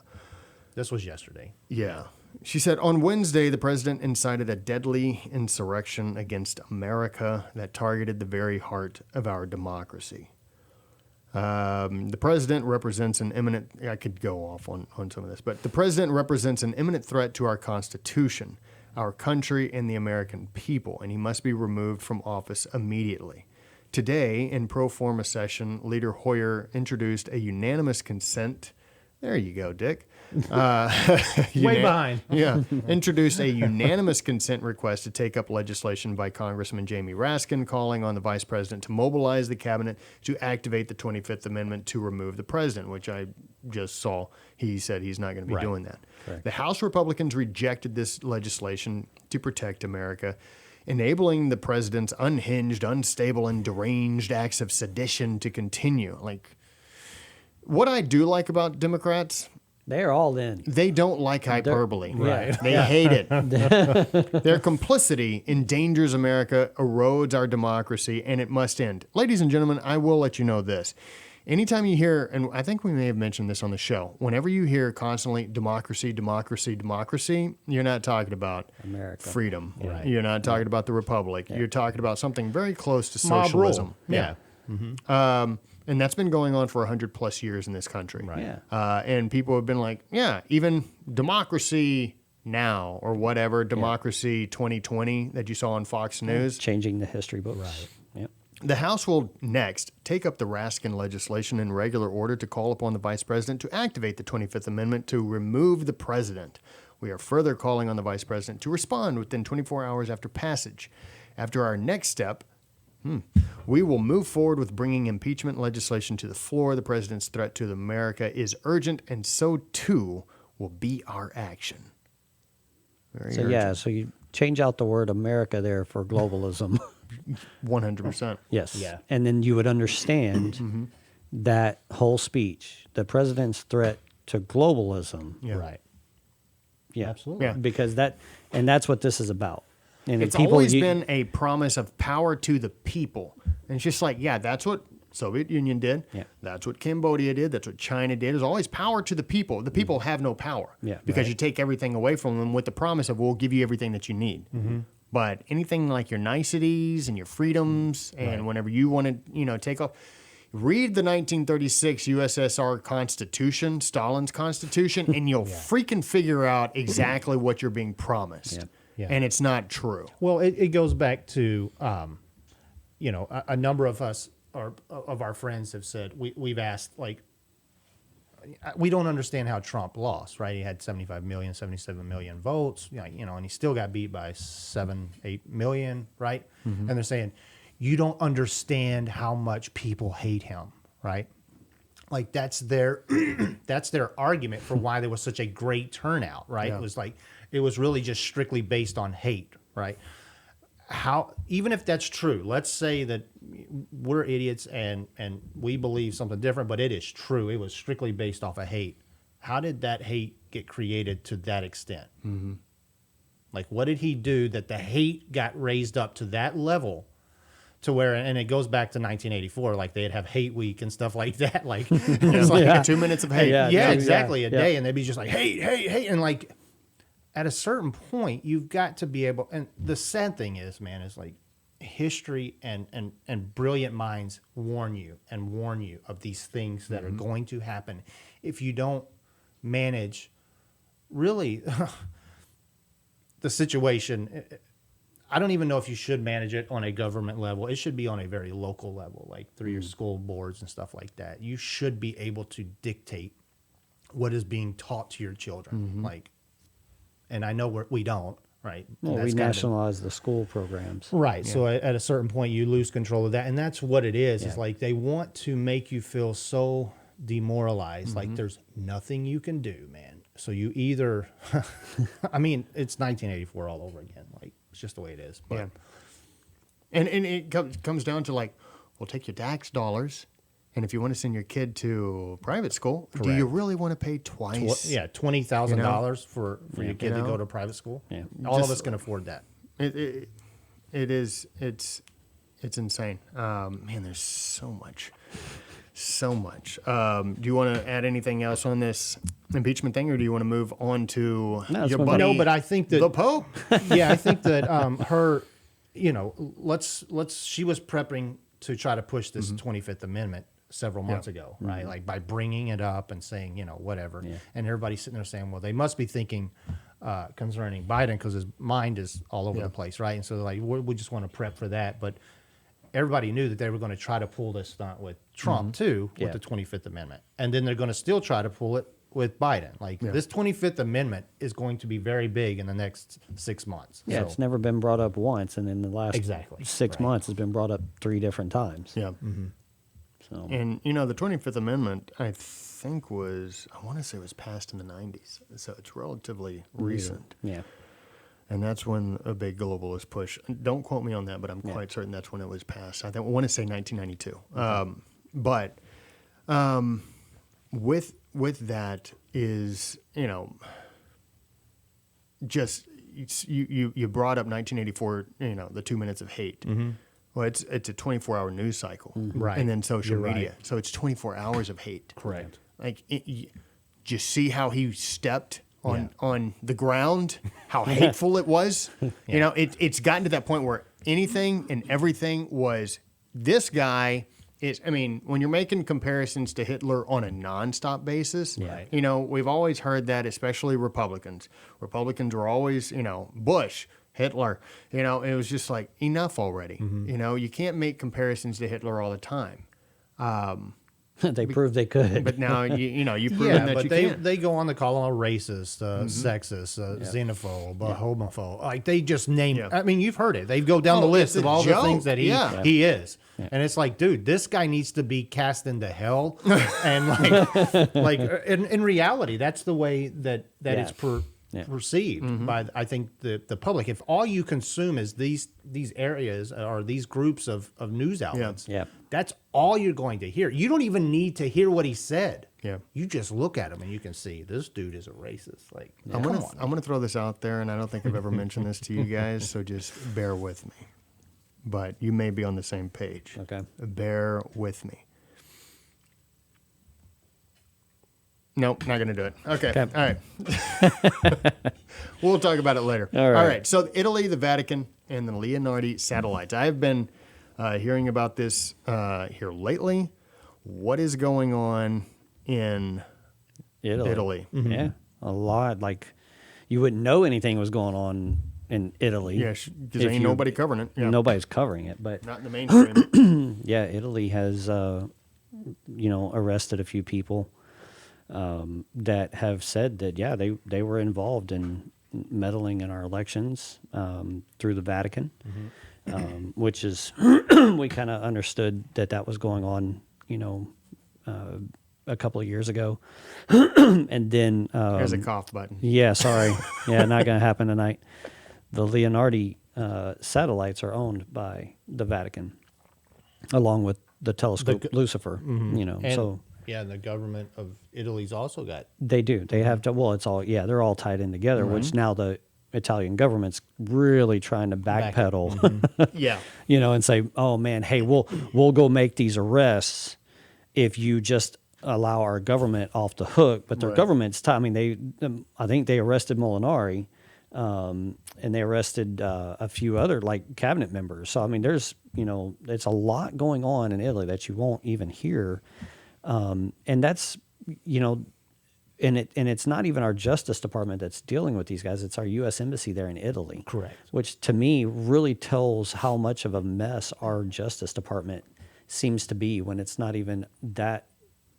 This was yesterday. yeah. She said, on Wednesday, the president incited a deadly insurrection against America that targeted the very heart of our democracy. The president represents an imminent, I could go off on some of this, but the president represents an imminent threat to our Constitution, our country, and the American people, and he must be removed from office immediately. Today, in pro forma session, Leader Hoyer introduced a unanimous consent. There you go, Dick. Way behind. Yeah. Introduced a unanimous consent request to take up legislation by Congressman Jamie Raskin calling on the vice president to mobilize the cabinet to activate the 25th Amendment to remove the president, which I just saw. He said he's not going to be doing that. Correct. The House Republicans rejected this legislation to protect America, enabling the president's unhinged, unstable, and deranged acts of sedition to continue. Like, what I do like about Democrats, They're all in. they don't like hyperbole. Right. They hate it. Their complicity endangers America, erodes our democracy, and it must end. Ladies and gentlemen, I will let you know this. anytime you hear, and I think we may have mentioned this on the show, whenever you hear constantly democracy, democracy, democracy, you're not talking about America. freedom. Right. You're not talking about the republic. You're talking about something very close to Mob rule. socialism. Yeah. And that's been going on for 100+ years in this country. Right. Yeah. And people have been like, yeah, even democracy now or whatever, democracy 2020 that you saw on Fox News. Changing the history books. Right. Yep. The House will next take up the Raskin legislation in regular order to call upon the Vice President to activate the 25th Amendment to remove the President. We are further calling on the Vice President to respond within 24 hours after passage. After our next step, we will move forward with bringing impeachment legislation to the floor. The President's threat to America is urgent, and so too will be our action. Very So urgent. yeah, so you change out the word America there for globalism. 100%. Yes. Yeah. And then you would understand that whole speech, the president's threat to globalism. Yeah. Right. Yeah. Absolutely. Yeah. Because that's what this is about. And It's people, always been a promise of power to the people. And it's just like, yeah, that's what Soviet Union did. Yeah. That's what Cambodia did. That's what China did. It's always power to the people. The people have no power. Yeah. Because you take everything away from them with the promise of, we'll give you everything that you need. But anything like your niceties and your freedoms, and whenever you want to, take off, read the 1936 USSR Constitution, Stalin's Constitution, and you'll freaking figure out exactly what you're being promised. Yeah. Yeah. And it's not true. Well, it goes back to, a number of us or of our friends have said we've asked, like, we don't understand how Trump lost, right? He had 75 million, 77 million votes, and he still got beat by 7-8 million, right? And they're saying, you don't understand how much people hate him, right? Like that's their that's their argument for why there was such a great turnout, right? Yeah. It was really just strictly based on hate, right? How, even if that's true, let's say that we're idiots and we believe something different, but it is true. It was strictly based off of hate. How did that hate get created to that extent? Mm-hmm. Like, what did he do that the hate got raised up to that level to where, and it goes back to 1984, like they'd have hate week and stuff like that. Like, it's like 2 minutes of hate. Yeah. exactly. A Yeah. day. And they'd be just like, hate. And like, at a certain point, you've got to be able, and the sad thing is, man, is like history and brilliant minds warn you of these things that are going to happen if you don't manage really the situation. I don't even know if you should manage it on a government level. It should be on a very local level, like through your school boards and stuff like that. You should be able to dictate what is being taught to your children. Like, and I know we don't, right? Well, And we that's kind of- nationalize the school programs. Right. So at a certain point, you lose control of that. And that's what it is. It's like they want to make you feel so demoralized. Like there's nothing you can do, man. So you either, I mean, it's 1984 all over again. Like, it's just the way it is. But Yeah. And it comes down to like, well, take your tax dollars, and if you want to send your kid to private school, do you Correct. really want to pay twice? $20,000 for your kid to know? go to private school. Yeah. All of Just- us can afford that. It is insane. Man, there's so much. Do you want to add anything else on this impeachment thing, or do you want to move on to No, let's your move on. buddy? No, but I think that the Pope. yeah, I think that her, she was prepping to try to push this 25th Amendment several months ago, right? Like by bringing it up and saying, whatever. Yeah. And everybody's sitting there saying, well, they must be thinking concerning Biden because his mind is all over the place, right? And so they're like, we just want to prep for that. But everybody knew that they were going to try to pull this stunt with Trump too, with Yeah. the 25th Amendment. And then they're going to still try to pull it with Biden. Like this 25th Amendment is going to be very big in the next 6 months. Yeah, So- it's never been brought up once, and in the last Exactly. 6 Right. months, it's been brought up 3 different times. Yeah. So And the 25th Amendment, I think I want to say it was passed in the 90s, so it's relatively recent. yeah, And that's when a big globalist push. Don't quote me on that, but I'm quite certain that's when it was passed. I want to say 1992. But with that is just you brought up 1984. The 2 minutes of hate. Well, it's a 24-hour news cycle, Right. And then social You're media, right. so it's 24 hours of hate. Correct. Like, just see how he stepped on the ground, how hateful it was. You know, it's gotten to that point where anything and everything was this guy. I mean, when you're making comparisons to Hitler on a nonstop basis, you know, we've always heard that, especially Republicans. Republicans were always, you know, Bush, Hitler, you know, it was just like, enough already. You know, you can't make comparisons to Hitler all the time. They proved they could. But now, you know, you've proven Yeah, that but you they can. they go on to call him a racist, sexist, xenophobe, homophobe. Like they just name. Yeah. I mean, you've heard it. They go down the Oh, list it's of a all the joke. things that Yeah. he is, and it's like, dude, this guy needs to be cast into hell. And like in reality, that's the way that it's perceived by I think the public. If all you consume is these areas or these groups of news outlets, that's all you're going to hear. You don't even need to hear what he said. Yeah. You just look at him and you can see this dude is a racist. Like, I'm come gonna on. I'm gonna throw this out there, and I don't think I've ever mentioned this to you guys, so just bear with me. But you may be on the same page. Okay. Bear with me. Nope, not gonna do it. Okay. Okay. All right. We'll talk about it later. All right. All right. So Italy, the Vatican, and the Leonardi satellites. I have been hearing about this here lately. What is going on in Italy? Yeah, a lot. Like you wouldn't know anything was going on in Italy. Yeah, because if ain't you- nobody covering it. Yeah. Nobody's covering it, but Not in the mainstream. yeah, Italy has arrested a few people that have said that they were involved in meddling in our elections through the Vatican, which is we kind of understood that was going on, a couple of years ago, and then There's a cough button. yeah, sorry, yeah, not gonna happen tonight. The Leonardi satellites are owned by the Vatican, along with the telescope Lucifer. And, So yeah, and the government of Italy's also got. they do. They have to. Well, it's all. Yeah, they're all tied in together. Which now the Italian government's really trying to backpedal. Yeah. And say, "Oh man, hey, we'll go make these arrests if you just allow our government off the hook." But their Right. government's. I think they arrested Molinari, and they arrested a few other like cabinet members. So I mean, there's it's a lot going on in Italy that you won't even hear, and that's And it's not even our Justice Department that's dealing with these guys. It's our U.S. Embassy there in Italy. Correct. Which to me really tells how much of a mess our Justice Department seems to be when it's not even that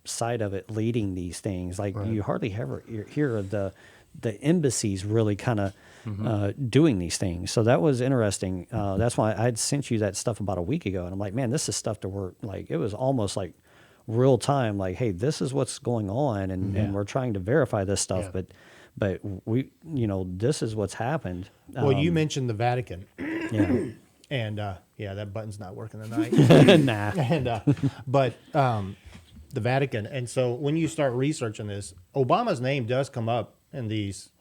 side of it leading these things. Like you hardly ever hear of the embassies really kind of doing these things. So that was interesting. That's why I'd sent you that stuff about a week ago. And I'm like, man, this is stuff to work. Like it was almost like real time, like, hey, this is what's going on, and we're trying to verify this stuff, but we, this is what's happened. Well, you mentioned the Vatican, Yeah, and that button's not working tonight. nah, And but the Vatican, and so when you start researching this, Obama's name does come up in these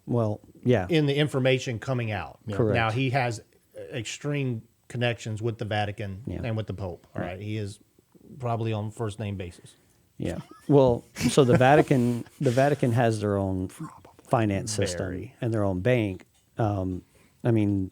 well, yeah, in the information coming out. Correct. Now he has extreme connections with the Vatican Yeah. and with the Pope. All right, he is probably on first name basis. yeah. Well, so the Vatican has their own finance system and their own bank. I mean,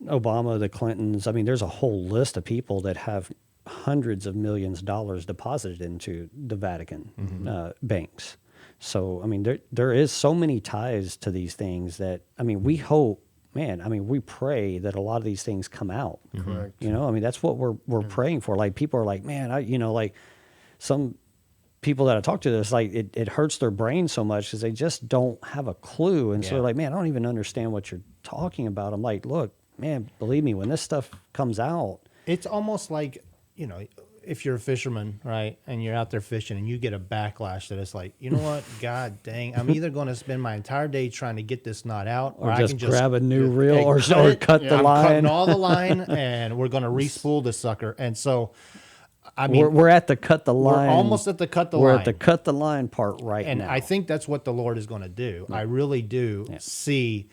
Obama, the Clintons. I mean, there's a whole list of people that have hundreds of millions of dollars deposited into the Vatican banks. So, I mean, there is so many ties to these things that, I mean, we hope, man, I mean, we pray that a lot of these things come out. Correct. I mean, that's what we're praying for. Like, people are like, man, like some people that I talk to, this like it hurts their brain so much because they just don't have a clue. And so they're like, man, I don't even understand what you're talking about. I'm like, look, man, believe me, when this stuff comes out, It's almost like, if you're a fisherman, right, and you're out there fishing and you get a backlash that it's like, you know what, God dang, I'm either going to spend my entire day trying to get this knot out, or I just can just grab a new just- reel or cut the I'm line. cutting all the line, and we're going to re-spool the sucker. And so, I mean, we're at the cut the line. we're almost at the cut the We're line. at the cut the line part right And now. I think that's what the Lord is going to do. I really do see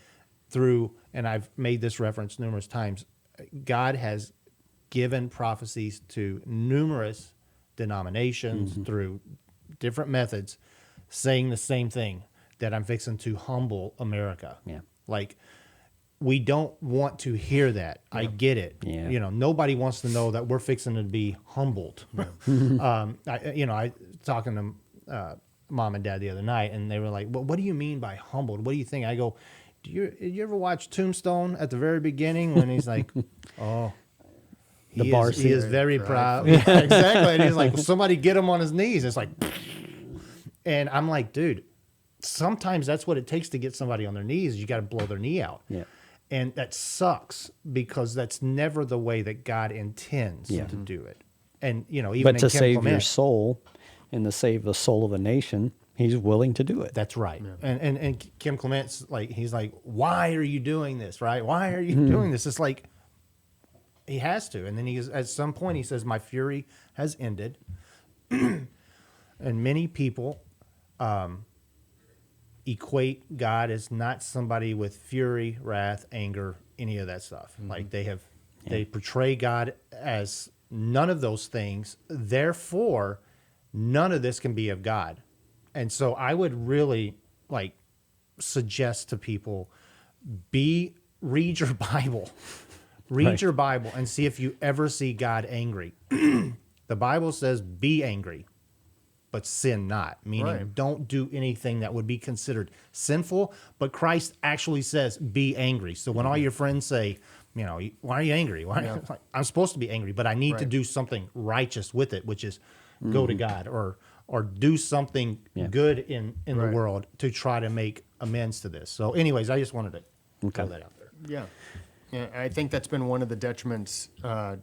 through, and I've made this reference numerous times, God has given prophecies to numerous denominations through different methods, saying the same thing, that I'm fixing to humble America. Yeah. Like, we don't want to hear that. I get it. Yeah. You know, nobody wants to know that we're fixing to be humbled. I talking to mom and dad the other night, and they were like, "Well, what do you mean by humbled? What do you think?" I go, Did you ever watch Tombstone at the very beginning when he's like, "Oh, The bar he is scene. very proud." Yeah, exactly. And he's like, "Somebody get him on his knees." It's like, and I'm like, dude, sometimes that's what it takes to get somebody on their knees. You got to blow their knee out. Yeah. And that sucks because that's never the way that God intends Yeah. to do it. And, even But in to Kim save your Clement, soul and to save the soul of a nation, he's willing to do it. that's right. And Kim Clement's like, he's like, "Why are you doing this? Right? Why are you doing this?" It's like, he has to. And then at some point he says, "My fury has ended." And many people equate God as not somebody with fury, wrath, anger, any of that stuff. Like they portray God as none of those things. Therefore, none of this can be of God. And so I would really suggest to people, read your Bible. Read Right. your Bible and see if you ever see God angry. The Bible says, "Be angry, but sin not," meaning Right. don't do anything that would be considered sinful. But Christ actually says, "Be angry." So when all your friends say, "Why are you angry?" It's like, I'm supposed to be angry, but I need to Right. do something righteous with it, which is go to God or do something good in the Right. world to try to make amends to this. So anyways, I just wanted to throw that out there. Yeah. Yeah, I think that's been one of the detriments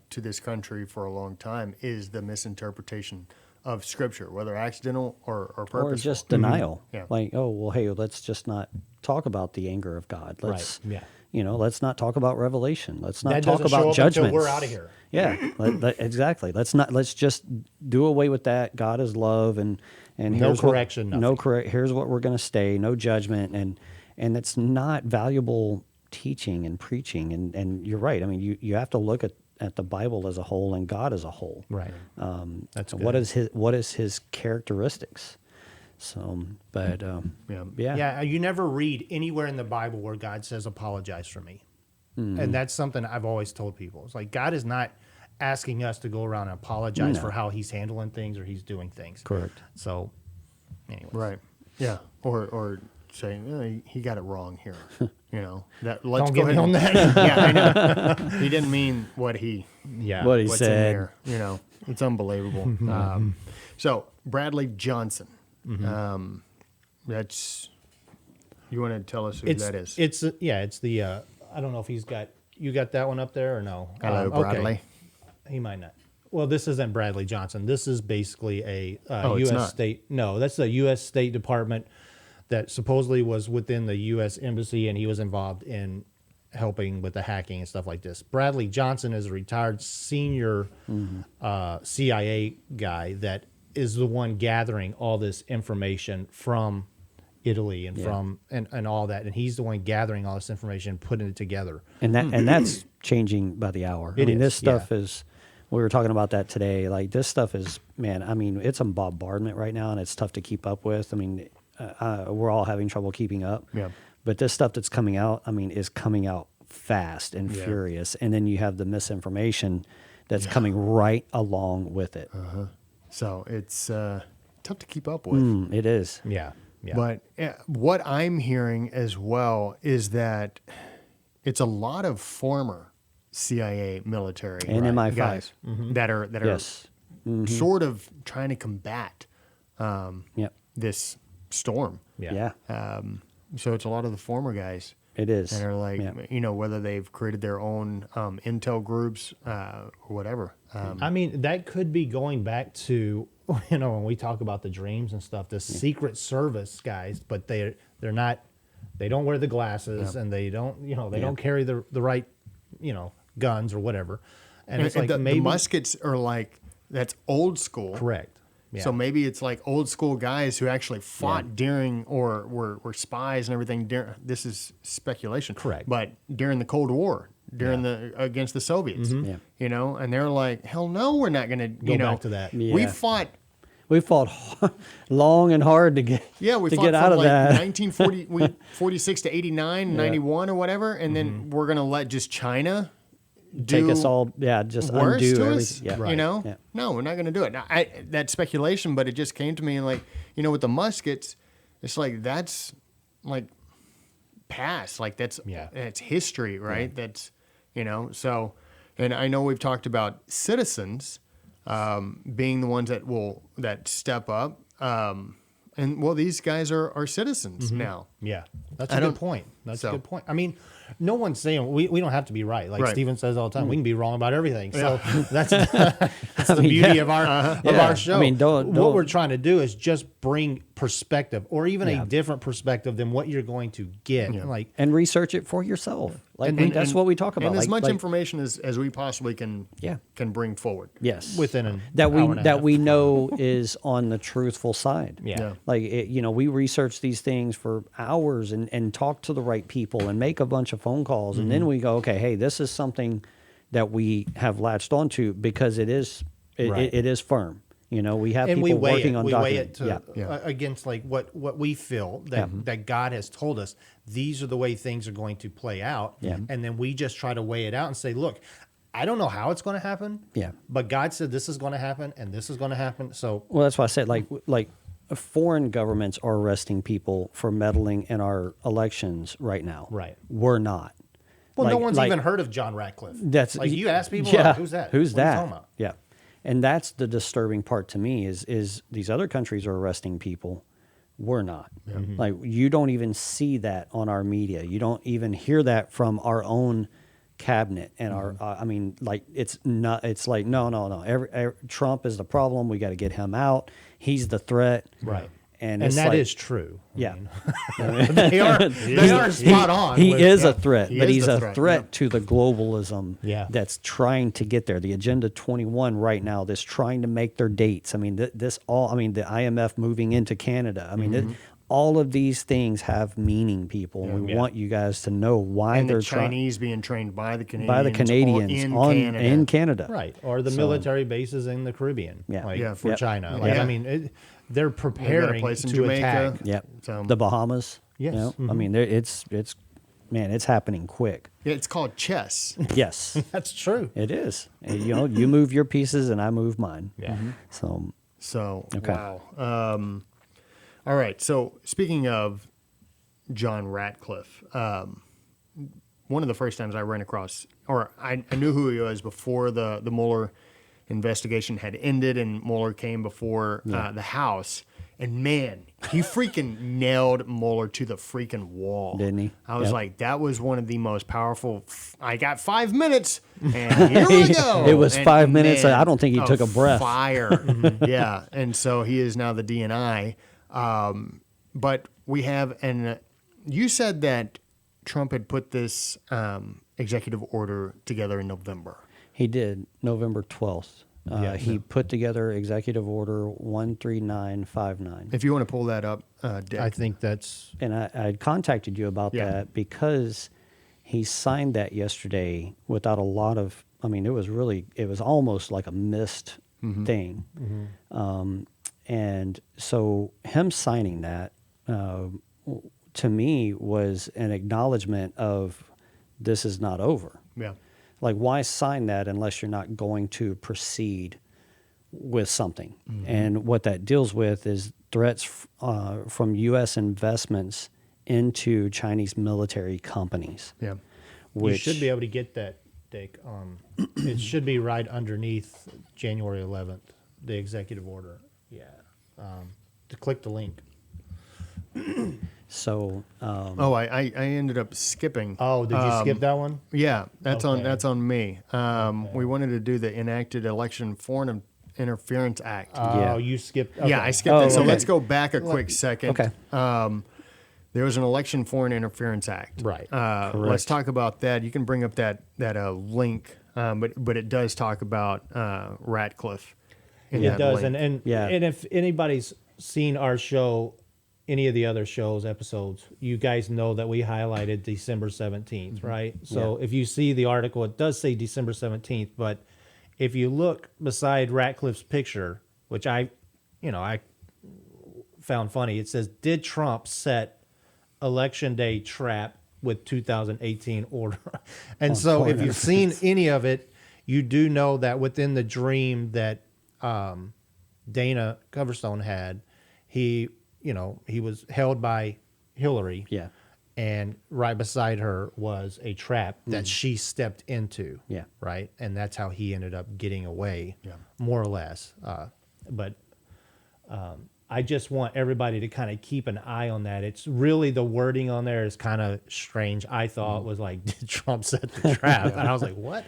to this country for a long time is the misinterpretation of Scripture, whether accidental or purposeful. Or just denial. Yeah. Like, oh, well, hey, let's just not talk about the anger of God. Let's, Right. let's not talk about Revelation. Let's not That talk doesn't show about up until judgments. we're out of here. Yeah, exactly. Let's just do away with that. God is love, and No here's correction, no nothing. correct. Here's what we're going to stay. No judgment, and it's not valuable teaching and preaching. And you're right. I mean, you have to look at the Bible as a whole and God as a whole. Right. That's What good. is his characteristics? So, but Yeah. Yeah, you never read anywhere in the Bible where God says, "Apologize for me." Mm-hmm. And that's something I've always told people. It's like God is not asking us to go around and apologize No. for how he's handling things or he's doing things. Correct. So, anyways. Right. Yeah. Or saying he got it wrong here. Let's Don't go get ahead me on and- that. Yeah, I know. He didn't mean what he Yeah. What he what's in said. there. It's unbelievable. So Bradley Johnson. That's you want to tell us who that is? It's the I don't know if you got that one up there or no. Hello, Okay. Bradley. He might not. Well, this isn't Bradley Johnson. This is basically a Oh, it's U.S. not. state. No, that's the U.S. State Department that supposedly was within the U.S. Embassy, and he was involved in helping with the hacking and stuff like this. Bradley Johnson is a retired senior CIA guy that is the one gathering all this information from Italy and from and all that, and he's the one gathering all this information and putting it together. And that's changing by the hour. It I mean, is, this stuff is. We were talking about that today. Like, this stuff is, man. I mean, it's a bombardment right now, and it's tough to keep up with. I mean, we're all having trouble keeping up. Yeah. But this stuff that's coming out, I mean, is coming out fast and Yeah. furious, and then you have the misinformation that's coming right along with it. So it's tough to keep up with. It is. Yeah. But what I'm hearing as well is that it's a lot of former CIA military And MI5. guys that are Yes. sort of trying to combat Yep. this storm. Yeah. So it's a lot of the former guys It is. that are like, Yeah. whether they've created their own intel groups or whatever. I mean, that could be going back to when we talk about the dreams and stuff, the Secret Service guys, but they're not. They don't wear the glasses, and they don't they don't carry the right guns or whatever. And it's like the maybe muskets are like that's old school. correct. Yeah. So maybe it's like old school guys who actually fought during or were spies and everything. This is speculation. Correct. But during the Cold War, during the against the Soviets. Yeah. You know, and they're like, hell no, we're not going to Go back to that. We Yeah. fought. We fought long and hard to get Yeah, we to fought get out from of like that. 46 to 89, 91 or whatever, and then we're going to let just China Take do us all, just worse undo to everything. us. Yeah. You Right. know, Yeah. no, we're not going to do it. Now, that's speculation, but it just came to me and like, you know, with the muskets, it's like that's like past, like that's history, right? That's, you know, so, and I know we've talked about citizens being the ones that step up, and well, these guys are citizens now. Yeah, that's a good point. That's a good point. I mean, no one's saying we don't have to be right. Like Right. Steven says all the time, we can be wrong about everything. So that's the beauty of our show. I mean, don't- what we're trying to do is just bring perspective, or even Yeah. a different perspective than what you're going to get. Like, And research it for yourself. Like And that's what we talk about. and as like, much like, information as we possibly can bring forward. Yes. within an that we hour and a that half. we know is on the truthful side. Yeah. Like you know, we research these things for hours and talk to the right people and make a bunch of phone calls, and then we go, okay, hey, this is something that we have latched onto because it is Right. it is firm. You know, we have and people we weigh working it. on We weigh it documents. to, against like what we feel that God has told us. These are the way things are going to play out. Yeah. And then we just try to weigh it out and say, look, I don't know how it's going to happen. Yeah. But God said this is going to happen and this is going to happen. So Well, that's why I said like foreign governments are arresting people for meddling in our elections right now. Right. We're not. well, no Like- one's like- even heard of John Ratcliffe. That's like you ask people, Yeah, like, who's that? Who's What are you that? talking about? Yeah, and that's the disturbing part to me is these other countries are arresting people. We're not. Like you don't even see that on our media. You don't even hear that from our own cabinet and our. I mean, like it's not. It's like no. Every Trump is the problem. We got to get him out. He's the threat. Right. And And it's that like- is true. I Yeah. mean, they are spot on. He with- is yeah. a threat, He but is he's the a threat, threat yeah. to the globalism Yeah. that's trying to get there. The Agenda 21 right now that's trying to make their dates. I mean, this all. I mean, the IMF moving into Canada. I mean, all of these things have meaning, people. And we want you guys to know why And they're the trying Chinese being trained by the Canadians, by the Canadians in Canada. Right. Or the military bases in the Caribbean. Yeah. Like Yeah. for Yep. Like, Yeah. I mean, they're They've got a preparing place in to Jamaica. attack. Yep. So- The Bahamas. Yes. You know? I mean, it's man, it's happening quick. Yeah, it's called chess. Yes, That's true. it is. And, you know, you move your pieces and I move mine. Yeah. So So Okay. wow. All right. So speaking of John Ratcliffe, one of the first times I ran across, or I knew who he was before the Mueller investigation had ended and Mueller came before the House. And man, he freaking nailed Mueller to the freaking wall. Didn't he? I was Yep. like, that was one of the most powerful. I got 5 minutes, and here we go. It was And 5 minutes. man, I don't think he took a breath. Fire. Yeah. And so he is now the DNI. But we have, and you said that Trump had put this executive order together in November. he did November 12th. He put together Executive Order 13959. If you want to pull that up, Dick. I think that's And I had contacted you about Yeah. that because he signed that yesterday without a lot of, I mean, it was almost like a missed thing. And so him signing that, to me, was an acknowledgement of this is not over. Yeah. Like, why sign that unless you're not going to proceed with something? And what that deals with is threats from U.S. investments into Chinese military companies. Yeah. Which you should be able to get that, Dick. It should be right underneath January 11th, the executive order. Yeah. To click the link. so. Oh, I ended up skipping. Oh, did you skip that one? Yeah, that's Okay. that's on me. We wanted to do the enacted Election Foreign Interference Act. Yeah. Oh, you skipped. Yeah, okay. I skipped Oh, it. So okay. let's go back a quick second. Okay. There was an Election Foreign Interference Act. Right. Let's Correct. talk about that. You can bring up that link, but it does talk about Ratcliffe. In It that does, link. and Yeah. and if anybody's seen our show any of the other shows, episodes, you guys know that we highlighted December 17th, right? So if you see the article, it does say December 17th, but if you look beside Ratcliffe's picture, which I found funny, it says, "Did Trump set election day trap with 2018 order?" And so if you've seen any of it, you do know that within the dream that Dana Coverstone had, he was held by Hillary. Yeah. And right beside her was a trap that she stepped into. Yeah. Right. And that's how he ended up getting away, more or less. But I just want everybody to kind of keep an eye on that. It's really, the wording on there is kind of strange. I thought was like, did Trump set the trap? And I was like, what?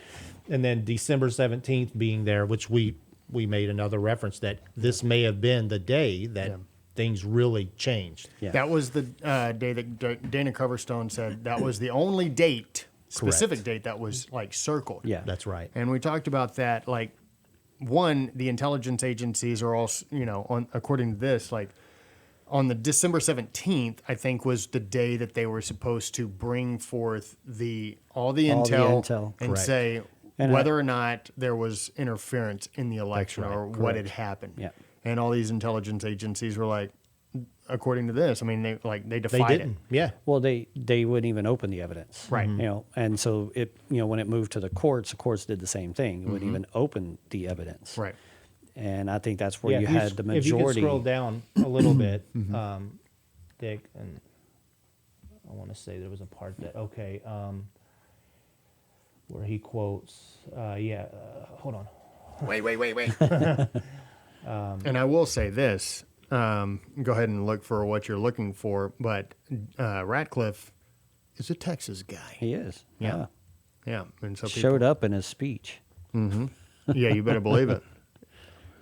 And then December 17th being there, which we made another reference that this may have been the day that things really changed. Yeah. That was the day that Dana Coverstone said that was the only date, specific date that was like circled. Yeah. That's right. And we talked about that, like, one, the intelligence agencies are all, according to this, like, on the December 17th, I think was the day that they were supposed to bring forth all the intel and Correct. say And whether or not there was interference in the election right. or what had happened. Yeah. And all these intelligence agencies were like, according to this, I mean, they They defied didn't. it. Yeah. Well, they wouldn't even open the evidence, Right. And so it, when it moved to the courts did the same thing. It wouldn't even open the evidence, Right. And I think that's where you if you had the If you can majority. scroll down a little bit, Dick, and I want to say there was a part that, where he quotes, hold on. Wait. And I will say this. Go ahead and look for what you're looking for. But Ratcliffe is a Texas guy. He is, Yeah. Yeah. And so people, showed up in his speech. yeah, you better believe it.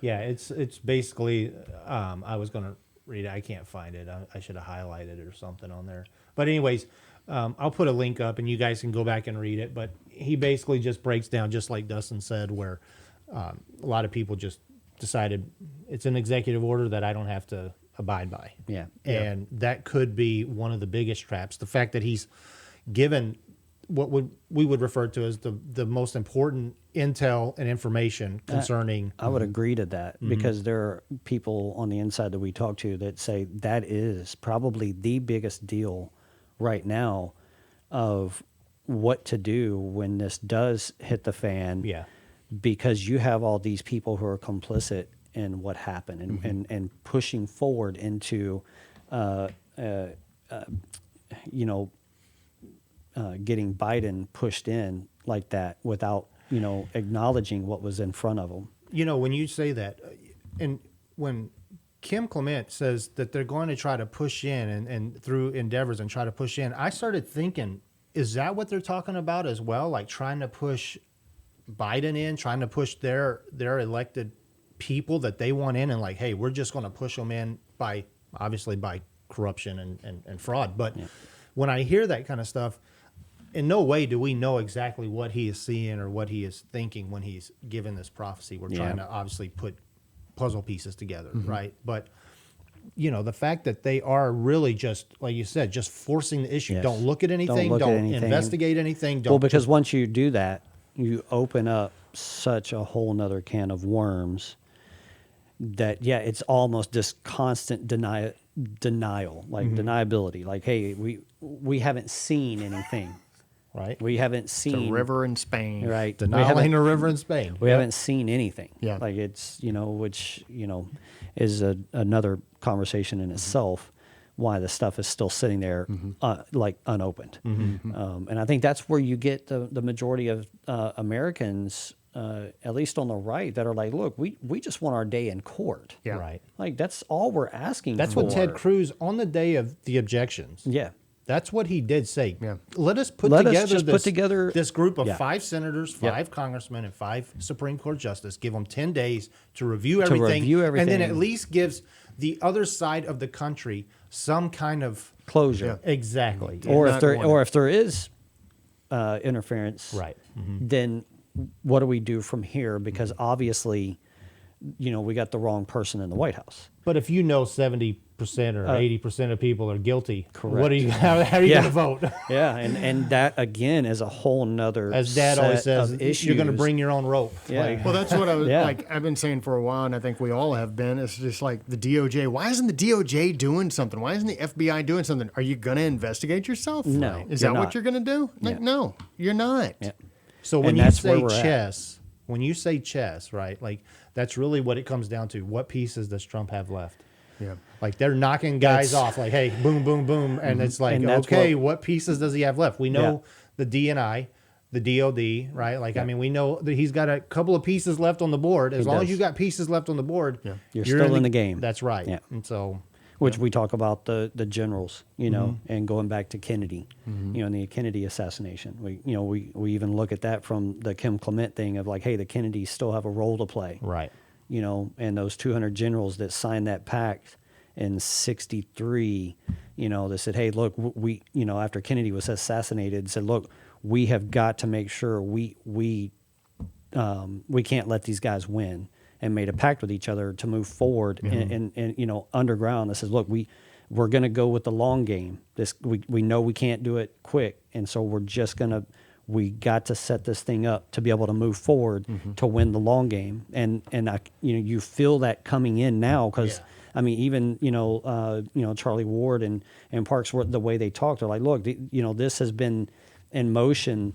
Yeah, it's basically, I was going to read it. I can't find it. I should have highlighted it or something on there. But anyways, I'll put a link up and you guys can go back and read it. But he basically just breaks down, just like Dustin said, where a lot of people just decided it's an executive order that I don't have to abide by. Yeah. And that could be one of the biggest traps. The fact that he's given what we would refer to as the most important intel and information concerning. I would agree to that because there are people on the inside that we talk to that say that is probably the biggest deal right now of what to do when this does hit the fan. Yeah. Because you have all these people who are complicit in what happened and pushing forward into, getting Biden pushed in like that without, acknowledging what was in front of them. When you say that, and when Kim Clement says that they're going to try to push in and through endeavors and try to push in, I started thinking, is that what they're talking about as well? Like trying to push Biden in, trying to push their elected people that they want in, and like, hey, we're just going to push them in by corruption and fraud. But when I hear that kind of stuff, in no way do we know exactly what he is seeing or what he is thinking when he's given this prophecy. We're trying to obviously put puzzle pieces together, right? But the fact that they are really just, like you said, just forcing the issue. Yes. Don't look at anything. look at Don't anything. investigate anything. Don't Well, because once you do that, you open up such a whole nother can of worms that, it's almost this constant denial, like deniability. Like, hey, we haven't seen anything. right. We haven't It's seen a river in Spain. right. Denying a river in Spain. We haven't seen anything. Yeah. Like it's, which, is another conversation in itself, why the stuff is still sitting there, like unopened. And I think that's where you get the majority of Americans, at least on the right, that are like, look, we just want our day in court. Yeah. Right. Like that's all we're asking That's for. what Ted Cruz, on the day of the objections, Yeah. that's what he did say. Yeah. Let us put Let us together just put together- this group of Yeah. 5 senators, Yep. 5 congressmen, and 5 Supreme Court justices. Give them 10 days to review everything. review And then everything. at least gives the other side of the country some kind of Closure. Exactly. Or not if there is interference, Right. then what do we do from here? Because obviously, we got the wrong person in the White House. But if 70% or 80% of people are guilty, correct. What are you? How are you Yeah. going to vote? Yeah, and that again is a whole nother As Dad always set says, of issues. you're going to bring your own rope. Yeah. Like, Well, that's what I was Yeah. like. I've been saying for a while, and I think we all have been. It's just like the DOJ. Why isn't the DOJ doing something? Why isn't the FBI doing something? Are you going to investigate yourself? No, Is you're that not. what you're going to do? Like, Yeah. no, you're not. Yeah. So when And you that's where say we're at. chess, right? Like that's really what it comes down to. What pieces does Trump have left? Yeah. Like they're knocking guys off, like, hey, boom, boom, boom, and it's like, And that's okay, what pieces does he have left? We know Yeah. the DNI, the DOD, right? Like, I mean, we know that he's got a couple of pieces left on the board. As long as does. you got pieces left on the board, You're still in the game. That's right. Yeah. And so, Which we talk about the generals, and going back to Kennedy, and the Kennedy assassination. We even look at that from the Kim Clement thing of like, hey, the Kennedys still have a role to play. right. And those 200 generals that signed that pact in 63, they said, hey, look, we after Kennedy was assassinated, said, look, we have got to make sure we can't let these guys win, and made a pact with each other to move forward and underground that says, look, we're going to go with the long game. We know we can't do it quick, and so we're just we got to set this thing up to be able to move forward to win the long game. And you feel that coming in now because Yeah. I mean, even Charlie Ward and Parks, the way they talk, they're like, look, this has been in motion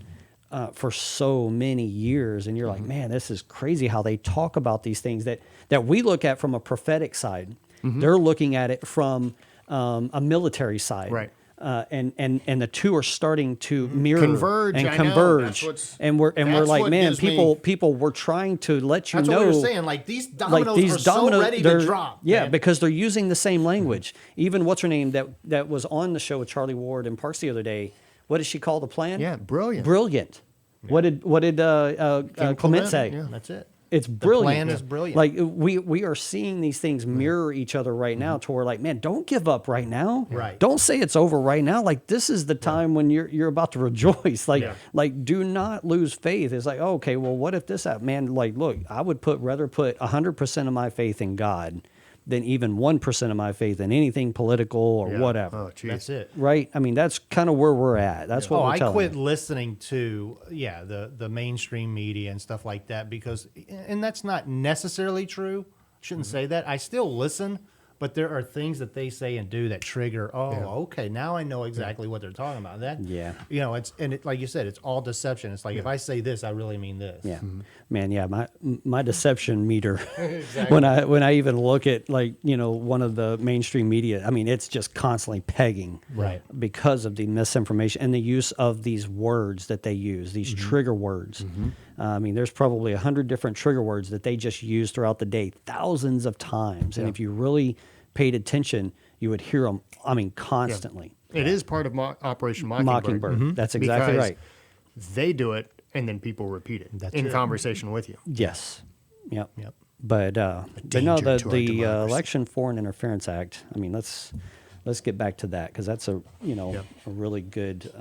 for so many years, and you're like, man, this is crazy how they talk about these things that we look at from a prophetic side. They're looking at it from a military side, Right. And the two are starting to mirror Converge, and I know. converge, That's what's- and we're that's like, what man, gives me- people were trying to let you That's know. what we were saying. Like these dominoes are so ready to they're- drop. Yeah, man. because they're using the same language. Even what's her name that was on the show with Charlie Ward and Parks the other day. What did she call the plan? Yeah, brilliant. Brilliant. What did Clement Clement, say? yeah. That's it. It's brilliant. plan is brilliant. Like we are seeing these things mirror each other right now to where like, man, don't give up right now. Right. Don't say it's over right now. Like this is the time when you're about to rejoice. Like Yeah. like do not lose faith. It's like, okay, well, what if this happened? Man, like look, I would rather put 100% of my faith in God than even 1% of my faith in anything political or Yeah. whatever. Oh, geez. That's it. Right? I mean, that's kind of where we're at. That's what we're I telling quit you. listening to the mainstream media and stuff like that because, and that's not necessarily true. Shouldn't say that. I still listen, but there are things that they say and do that trigger. Oh, okay, now I know exactly what they're talking about. That it's like you said, it's all deception. It's like if I say this, I really mean this. Yeah, man. Yeah, my deception meter. when I even look at one of the mainstream media, I mean, it's just constantly pegging, Right. because of the misinformation and the use of these words that they use, these trigger words. I mean, there's probably 100 different trigger words that they just use throughout the day, thousands of times. And if you really paid attention, you would hear them. I mean, constantly. It is part of Operation Mockingbird. That's exactly Because right. They do it, and then people repeat it in conversation with you. Yes. Yep. Yep. But no, danger to our the democracy. Election Foreign Interference Act. I mean, let's get back to that because that's a really good.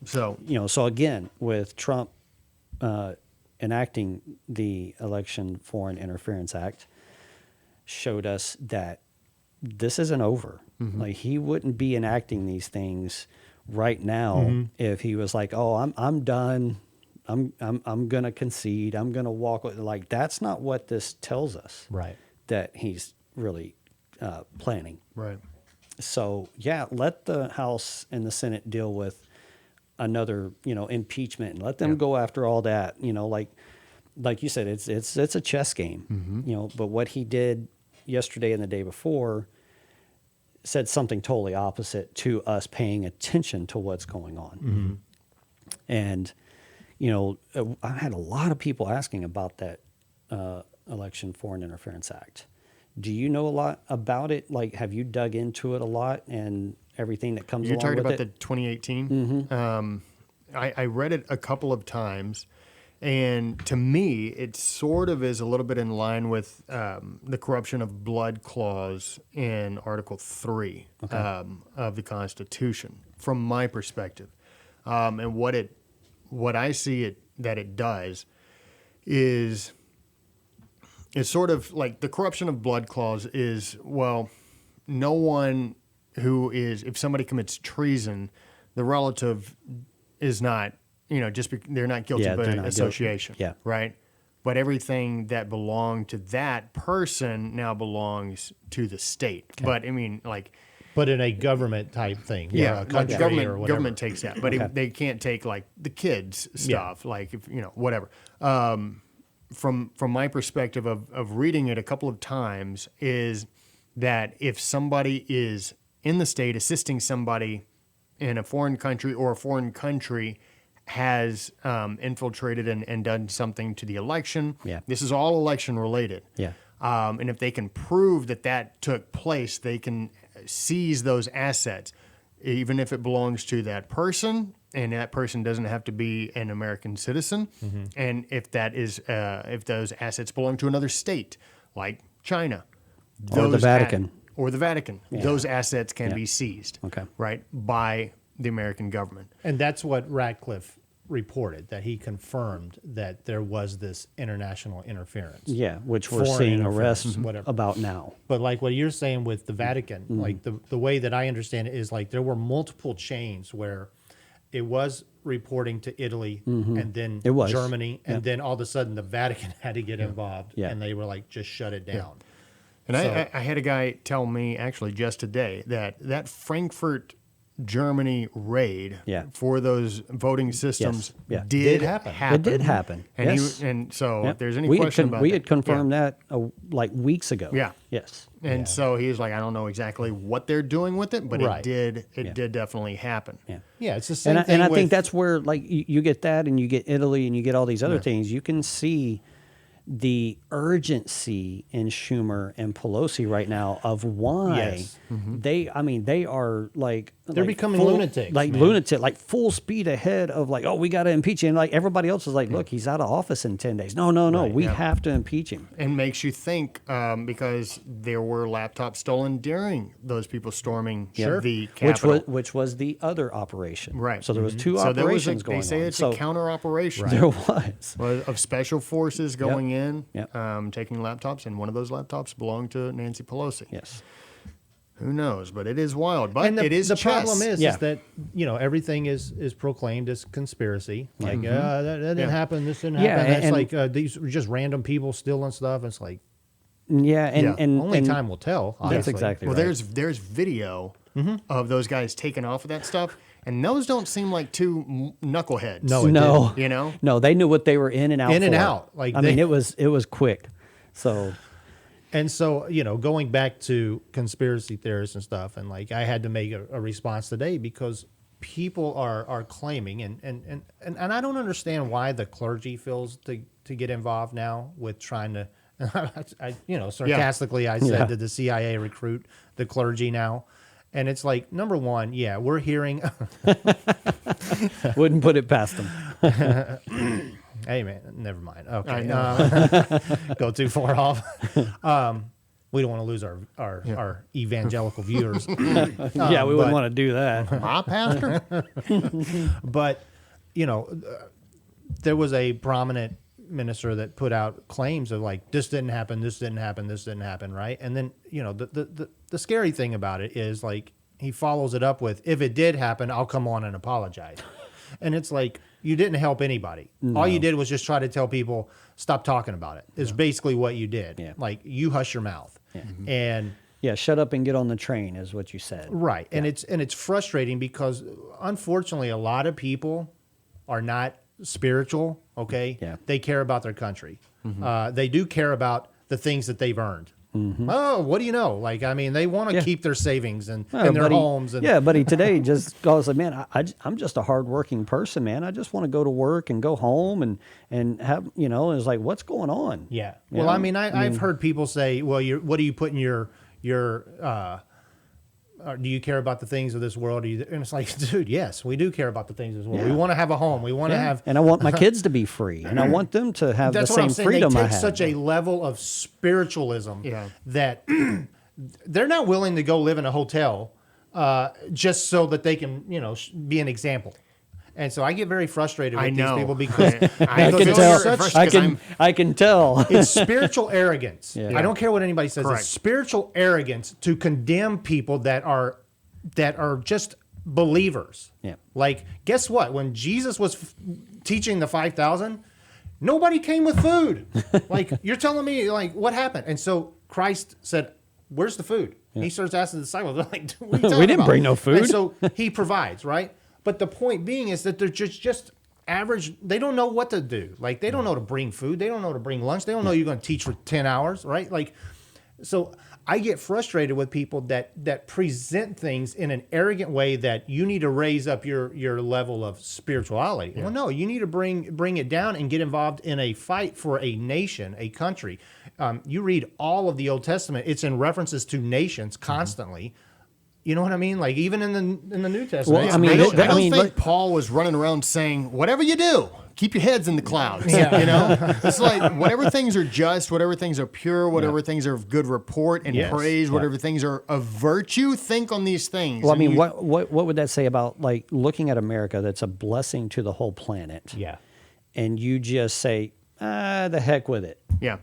So So again, with Trump enacting the Election Foreign Interference Act, showed us that this isn't over. Like he wouldn't be enacting these things right now if he was like, "Oh, I'm done. I'm gonna concede. I'm gonna walk." Like that's not what this tells us. Right. That he's really planning. right. So yeah, let the House and the Senate deal with another impeachment and let them go after all that. Like you said, it's a chess game. But what he did yesterday and the day before said something totally opposite to us paying attention to what's going on. And I had a lot of people asking about that Election Foreign Interference Act. Do you know a lot about it? Like, have you dug into it a lot and everything that comes You're along talking with about it? the 2018. I read it a couple of times, and to me, it sort of is a little bit in line with the corruption of blood clause in Article 3 of the Constitution, from my perspective. And what I see that it does is it's sort of like the corruption of blood clause is, well, no one who is, if somebody commits treason, the relative is not, they're not guilty Yeah, by they're not guilty. association. Yeah. Right. But everything that belonged to that person now belongs to the state. Okay. But I mean, like, but in a government type thing, yeah, or a country government, or whatever. government takes that, but they can't take like the kids stuff, like if whatever. From my perspective of reading it a couple of times, is that if somebody is in the state assisting somebody in a foreign country, or a foreign country has infiltrated and done something to the election, this is all election related. Yeah. And if they can prove that took place, they can seize those assets, even if it belongs to that person, and that person doesn't have to be an American citizen. Mm-hmm. And if that is, if those assets belong to another state, like China, or the Vatican, those assets can be seized, right, by the American government. And that's what Ratcliffe reported, that he confirmed that there was this international interference. Yeah, which we're seeing arrests about now. But like what you're saying with the Vatican, like the way that I understand it is like there were multiple chains where it was reporting to Italy and then Germany, and then all of a sudden the Vatican had to get involved, and they were like, just shut it down. And so, I had a guy tell me actually just today that Frankfurt, Germany raid for those voting systems did happen. It did happen. And so if there's any question about we had confirmed that like weeks ago. Yeah. Yes. And so he was like, I don't know exactly what they're doing with it, but it did definitely happen. Yeah. Yeah, it's the same thing. And I think that's where like you get that, and you get Italy, and you get all these other things. You can see the urgency in Schumer and Pelosi right now of why they are like they're becoming lunatics, like full speed ahead of like, oh, we got to impeach him. And like everybody else is like, look, he's out of office in 10 days. No, we have to impeach him. And makes you think because there were laptops stolen during those people storming the Capitol. Which was the other operation. Right. So there was two operations going on. They say it's a counter operation. There was. Of special forces going in, taking laptops, and one of those laptops belonged to Nancy Pelosi. Yes. Who knows? But it is wild. But it is the chess. problem is that everything is proclaimed as conspiracy. Like that didn't happen. This didn't happen. That's like these were just random people stealing stuff. It's like and only time will tell. Obviously. That's exactly right. Well, there's video of those guys taking off of that stuff. And those don't seem like two knuckleheads. No, they knew what they were in and out. Like it was quick. So, and so going back to conspiracy theorists and stuff, and like I had to make a response today because people are claiming, and I don't understand why the clergy feels to get involved now with trying to. Sarcastically, I said, did the CIA recruit the clergy now? And it's like, number one, we're hearing. Wouldn't put it past them. Hey, man, never mind. Okay. Go too far off. We don't want to lose our evangelical viewers. We wouldn't want to do that. My pastor. But, there was a prominent minister that put out claims of like, this didn't happen, right? And then, the scary thing about it is like he follows it up with, if it did happen, I'll come on and apologize. And it's like, you didn't help anybody. No. All you did was just try to tell people, stop talking about it. It's basically what you did. Yeah. Like, you hush your mouth. Yeah. And shut up and get on the train is what you said. Right. Yeah. And it's frustrating because unfortunately a lot of people are not spiritual, okay? Yeah. They care about their country. Mm-hmm. They do care about the things that they've earned. Mm-hmm. Oh, what do you know? Like, I mean, they want to keep their savings and their homes. And buddy, today just goes like, man, I'm just a hardworking person, man. I just want to go to work and go home and have, it's like, what's going on? Yeah. Well, I mean, I've heard people say, well, what do you put in your do you care about the things of this world? And it's like, dude, yes, we do care about the things of this world. Yeah. We want to have a home. We want to have... And I want my kids to be free. And I want them to have the same freedom I have. They take such a level of spiritualism that they're not willing to go live in a hotel just so that they can, be an example. And so I get very frustrated I with know. these people because I because can it's tell. such- I can tell. it's spiritual arrogance. Yeah. I don't care what anybody says. Correct. It's spiritual arrogance to condemn people that are just believers. Yeah. Like, guess what? When Jesus was teaching the 5,000, nobody came with food. Like, you're telling me, like, what happened? And so Christ said, "Where's the food?" He starts asking the disciples, they're like, "What are you talking We didn't about?" bring no food. And so he provides, right? But the point being is that they're just average. They don't know what to do. Like, they don't know to bring food. They don't know to bring lunch. They don't know you're going to teach for 10 hours, right? Like, so I get frustrated with people that present things in an arrogant way that you need to raise up your level of spirituality. Well, no, you need to bring it down and get involved in a fight for a nation, a country. You read all of the Old Testament; it's in references to nations constantly. You know what I mean? Like, even in the New Testament. Well, I mean, I don't I mean, think look- Paul was running around saying, whatever you do, keep your heads in the clouds. Yeah. You know, it's like whatever things are just, whatever things are pure, whatever things are of good report and Yes. praise, whatever things are of virtue, think on these things. Well, I And mean, you- what would that say about like looking at America? That's a blessing to the whole planet. Yeah. And you just say, the heck with it. Yeah.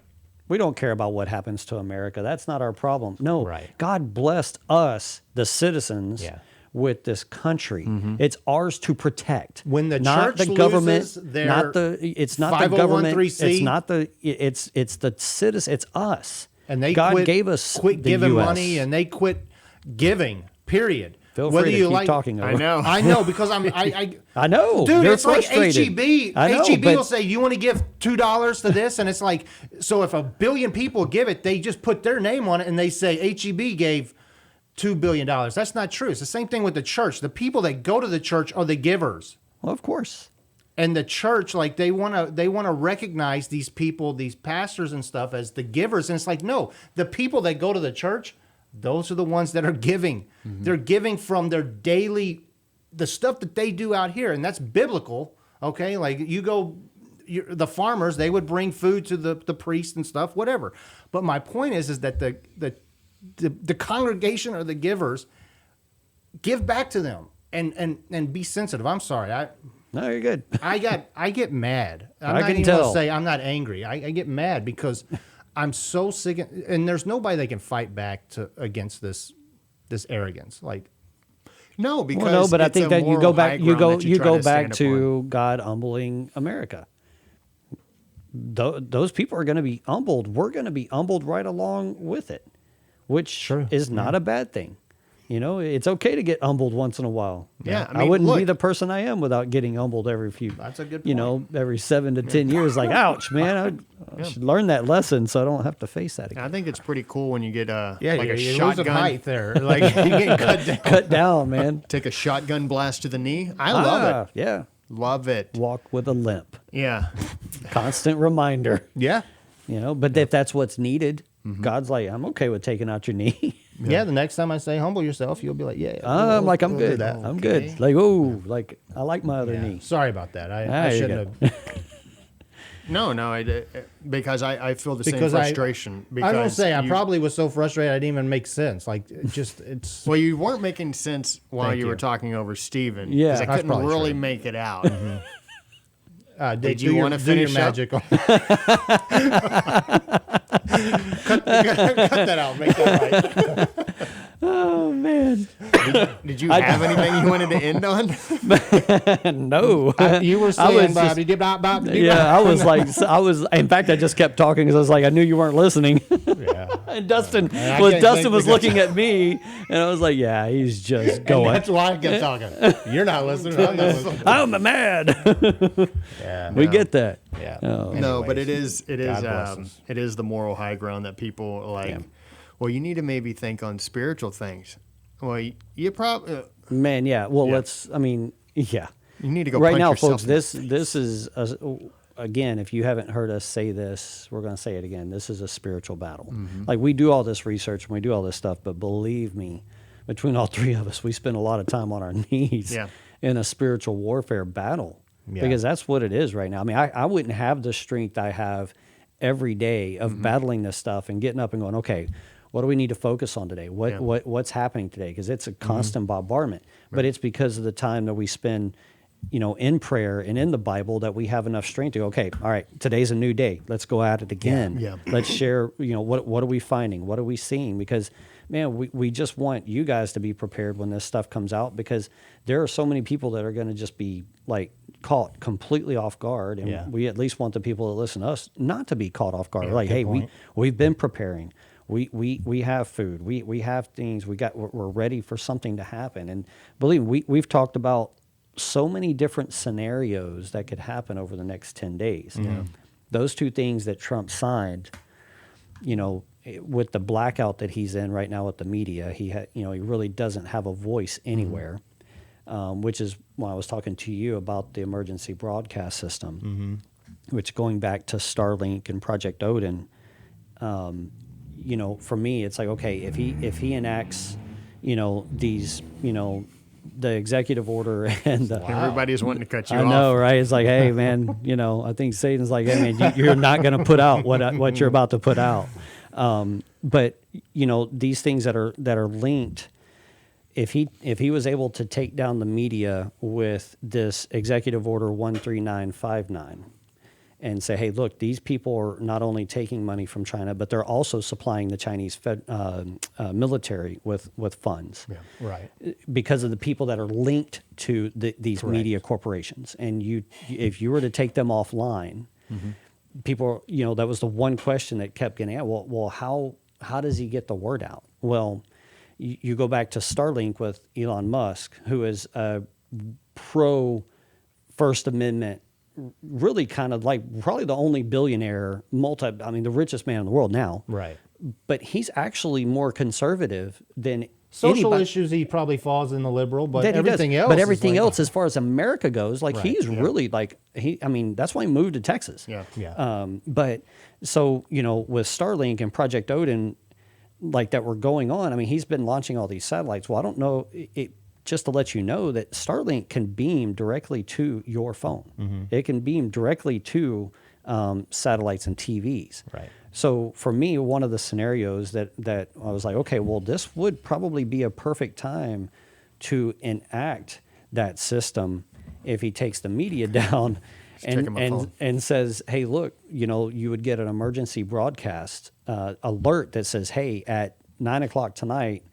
We don't care about what happens to America. That's not our problem. No, Right. God blessed us, the citizens, Yeah. with this country. It's ours to protect. When the not church the government, loses their not the it's not the government. 501(c)(3), It's not the it's the citizen. It's us. And they God quit, gave us quit the giving US. money, and they quit giving. Period. Feel Whether free to you keep like, talking over. I know. I know because I I know. dude, You're it's like frustrated. HEB. I know, HEB but- will say, "You want to give $2 to this?" And it's like, so if 1 billion people give it, they just put their name on it and they say HEB gave $2 billion. That's not true. It's the same thing with the church. The people that go to the church are the givers. Well, of course. And the church, like they want to recognize these people, these pastors and stuff, as the givers. And it's like, no, the people that go to the church, those are the ones that are giving. They're giving from their daily, the stuff that they do out here, and that's biblical. Okay, like the farmers, they would bring food to the priest and stuff, whatever. But my point is that the congregation or the givers give back to them and be sensitive. I'm sorry, No, you're good. I get mad. I'm I not can even tell. gonna say I'm not angry. I get mad because I'm so sick and there's nobody that can fight back against this arrogance. Like, No, because Well, no, but I it's think a that you moral go back. high You ground go. that You try go to back stand upon. to God humbling America. Those people are going to be humbled. We're going to be humbled right along with it, which is not a bad thing. You know, it's okay to get humbled once in a while. Yeah, I I mean, wouldn't be look- the person I am without getting humbled every few. That's a good You know, every 7 to 10 years. Like, ouch, man! I should learn that lesson so I don't have to face that again. I think it's pretty cool when you get like you're a losing shotgun. height there. Like, you're getting cut down. Cut down, man. Take a shotgun blast to the knee. I love it. Yeah. Love it. Walk with a limp. Yeah. Constant reminder. Yeah. You know, but if that's what's needed, God's like, I'm okay with taking out your knee. Yeah. The next time I say humble yourself, you'll be like, yeah. I'm like, I'm we'll do good. that. I'm Okay. good. Like, oh, like I like my other Yeah. knee. Sorry about that. I you're shouldn't good. have. No, because I feel the Because same frustration. I don't because say I you- probably was so frustrated I didn't even make sense. Like, it's. Well, you weren't making sense while Thank you were you. talking over Steven. Yeah. 'cause I That's couldn't probably really true. make it out. Did you wanna finish your up? magic? Cut that out. Make that right. Oh man, Did you have anything you wanted to end on? no. You were I saying, was just- yeah. I was like, in fact, I just kept talking because I was like, I knew you weren't listening. Yeah. And Dustin I was can't Dustin think was because- looking at me, and I was like, yeah, he's just And going. that's why I kept talking. You're not listening. I'm not listening. I'm mad. Yeah. We get that. Yeah. Oh. No, but Anyways, it is God bless us. it is the moral high ground that people are like. Yeah. Well, you need to maybe think on spiritual things. Well, you probably Man, yeah. Well, Yeah. let's. I mean, yeah. you need to go Right punch now, yourself folks. in the This is again. If you haven't heard us say this, we're going to say it again. This is a spiritual battle. Mm-hmm. Like we do all this research and we do all this stuff, but believe me, between all three of us, we spend a lot of time on our knees Yeah. in a spiritual warfare battle Yeah. because that's what it is right now. I mean, I wouldn't have the strength I have every day of Mm-hmm. battling this stuff and getting up and going, okay, what do we need to focus on today? What Yeah. what's happening today? Because it's a constant bombardment. But it's because of the time that we spend in prayer and in the Bible that we have enough strength to go, okay, all right, today's a new day. Let's go at it again. Yeah. Let's share, what are we finding? What are we seeing? Because, man, we just want you guys to be prepared when this stuff comes out, because there are so many people that are going to just be like caught completely off guard. And we at least want the people that listen to us not to be caught off guard. Like, hey, we've been preparing. We have food. We have things. We're ready for something to happen. And believe me, we've talked about so many different scenarios that could happen over the next 10 days. Those two things that Trump signed, with the blackout that he's in right now with the media, he really doesn't have a voice anywhere, which is why I was talking to you about the emergency broadcast system, which, going back to Starlink and Project Odin, for me, it's like, okay, if he enacts, these, the executive order and Everybody's wanting to cut you I off. know, right? It's like, hey, man, I think Satan's like, hey, man, you're not going to put out what you're about to put out. But these things that are linked, if he was able to take down the media with this executive order 13959 and say, hey, look, these people are not only taking money from China, but they're also supplying the Chinese military with funds. Yeah, right. Because of the people that are linked to these media corporations. And if you were to take them offline, people, that was the one question that kept getting out. Well, how does he get the word out? Well, you go back to Starlink with Elon Musk, who is a pro First Amendment, really kind of like probably the only billionaire, the richest man in the world now. Right. But he's actually more conservative than Social anybody. issues, he probably falls in the liberal, but That he does. everything else. But everything is like, else, as far as America goes, like, Right, he's yeah. really like that's why he moved to Texas. Yeah. Yeah. But so with Starlink and Project Odin, like that were going on. He's been launching all these satellites. Well, I don't know. Just to let you know that Starlink can beam directly to your phone. It can beam directly to satellites and TVs. Right. So for me, one of the scenarios that I was like, okay, well, this would probably be a perfect time to enact that system if he takes the media down and says, hey, look, you would get an emergency broadcast alert that says, hey, at 9:00 tonight,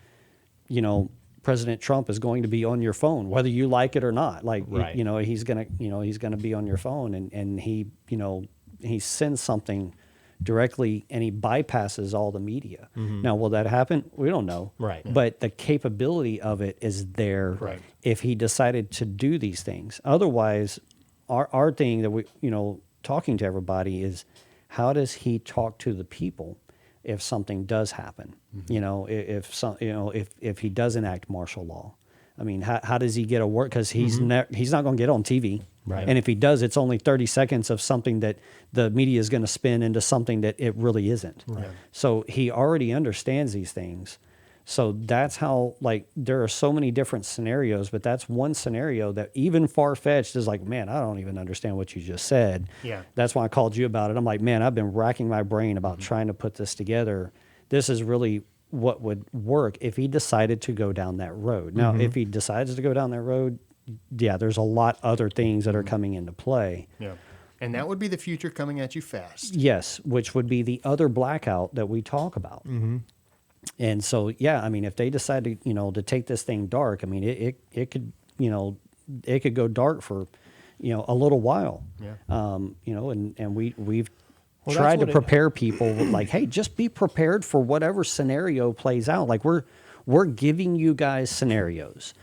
President Trump is going to be on your phone, whether you like it or not. Like, Right. he's gonna be on your phone, and he sends something directly, and he bypasses all the media. Now, will that happen? We don't know. Right. But the capability of it is there. Right. If he decided to do these things. Otherwise, our thing that we talking to everybody is, how does he talk to the people if something does happen? If he does enact martial law, how does he get a word? Because he's not going to get on TV. Right. And if he does, it's only 30 seconds of something that the media is going to spin into something that it really isn't. Right. So he already understands these things. So that's how, there are so many different scenarios, but that's one scenario that even far-fetched is like, man, I don't even understand what you just said. Yeah. That's why I called you about it. I'm like, man, I've been racking my brain about trying to put this together. This is really what would work if he decided to go down that road. Now, if he decides to go down that road, there's a lot other things that are coming into play. Yeah. And that would be the future coming at you fast. Yes, which would be the other blackout that we talk about. And so, if they decide to take this thing dark, it could, it could go dark for, a little while. Yeah. And we've Well, tried that's to what prepare people like, hey, just be prepared for whatever scenario plays out. Like, we're giving you guys scenarios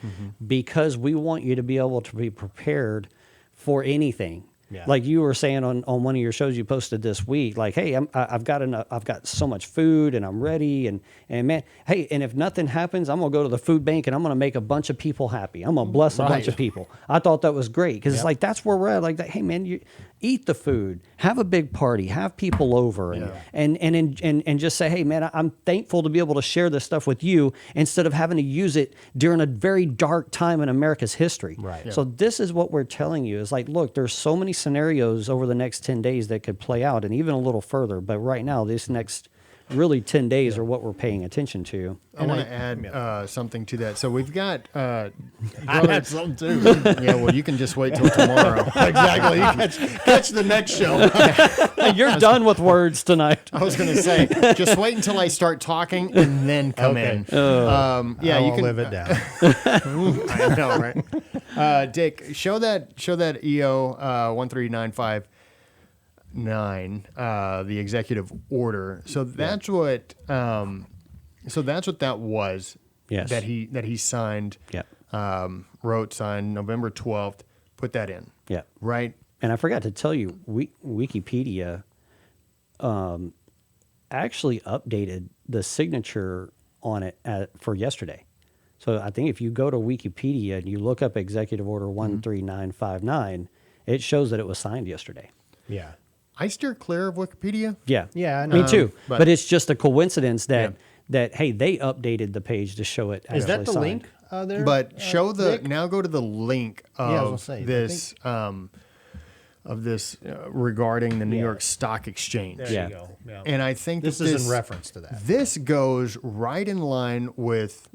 because we want you to be able to be prepared for anything. Yeah. Like you were saying on one of your shows you posted this week, like, hey, I've got so much food and I'm ready, and man, hey, and if nothing happens, I'm gonna go to the food bank and I'm gonna make a bunch of people happy. I'm gonna bless a bunch of people. I thought that was great because it's like that's where we're at. Like that, hey man, you eat the food, have a big party, have people over, and just say, hey man, I'm thankful to be able to share this stuff with you instead of having to use it during a very dark time in America's history. Right. Yeah. So this is what we're telling you is like, look, there's so many scenarios over the next 10 days that could play out and even a little further. But right now, this next really 10 days are what we're paying attention to. I want to add something to that. So we've got I had something too. yeah. Well, you can just wait till tomorrow. Exactly. You catch the next show. You're done with words tonight. I was going to say, just wait until I start talking and then come Okay. in. Yeah, I you won't can live it down. I know, right? Dick, show that EO 13959, the executive order. So that's what that was. Yes. That he signed. Yeah. Signed November 12th. Put that in. Yeah. Right. And I forgot to tell you, Wikipedia actually updated the signature on it for yesterday. So I think if you go to Wikipedia and you look up Executive Order 13959, it shows that it was signed yesterday. Yeah. I steer clear of Wikipedia. Yeah. Yeah, I know. Me too. but- But it's just a coincidence that hey, they updated the page to show it actually Is that the signed. link there? But show the Nick? now go to the link I was of gonna say, I this regarding the New Yeah. York Stock Exchange. There Yeah. you go. Yeah. And I think this that is in reference to that. This goes right in line with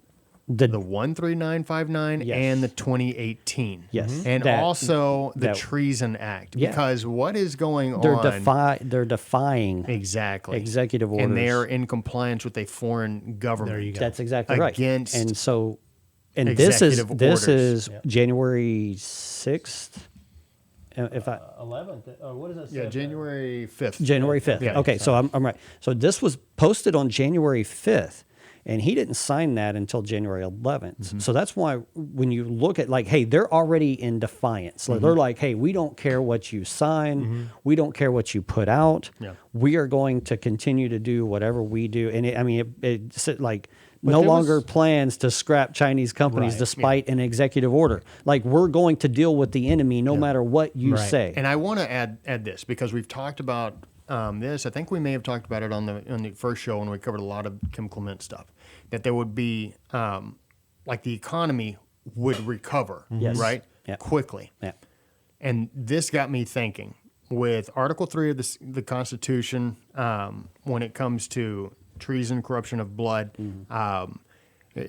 the 13959 Yes. and the 2018. Yes. Mhm. And That- also the that- Treason Act. Yeah. Because what is going They're on? they're defying Exactly. executive orders. And they're in compliance with a foreign government. There you go. That's exactly right. Against and so, and this is executive this orders. is January 6th. If I 11th. Or what does it Yeah, January 5th. January 5th. Yeah, Okay, so I'm right. So this was posted on January 5th, and he didn't sign that until January 11th. Mm-hmm. So that's why when you look at like, hey, they're already in defiance. Like, Mm-hmm. they're like, hey, we don't care what you sign. We don't care what you put out. Yeah. We are going to continue to do whatever we do. And it's like But no there longer was- plans to scrap Chinese companies Right, despite an executive order. Like, we're going to deal with the enemy no matter what you Right. say. And I want to add this because we've talked about this. I think we may have talked about it on the first show when we covered a lot of Kim Clement stuff. That there would be like the economy would recover, Yes. right, Yeah. quickly. Yeah. And this got me thinking with Article 3 of the Constitution when it comes to treason, corruption of blood.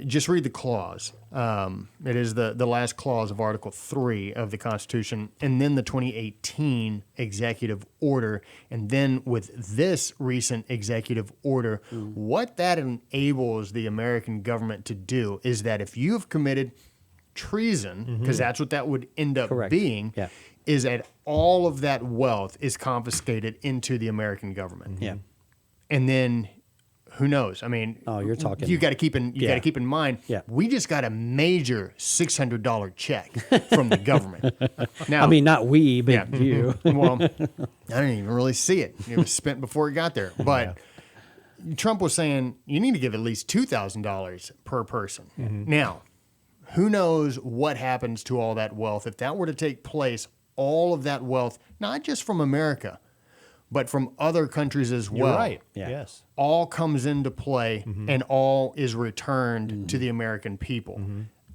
Just read the clause. It is the last clause of Article 3 of the Constitution, and then the 2018 executive order, and then with this recent executive order, what that enables the American government to do is that if you have committed treason, because that's what that would end up Correct. being, Yeah. is that all of that wealth is confiscated into the American government. Yeah. And then who knows? I mean, Oh, you're talking- You got to keep in. You got Yeah. to keep in mind. Yeah. We just got a major $600 check from the government. Now, I mean, not we, but yeah. you. Well, I didn't even really see it. It was spent before it got there. But Trump was saying you need to give at least $2,000 per person. Now, who knows what happens to all that wealth if that were to take place? All of that wealth, not just from America, but from other countries as well. You're right. Yeah. Yes. All comes into play and all is returned to the American people.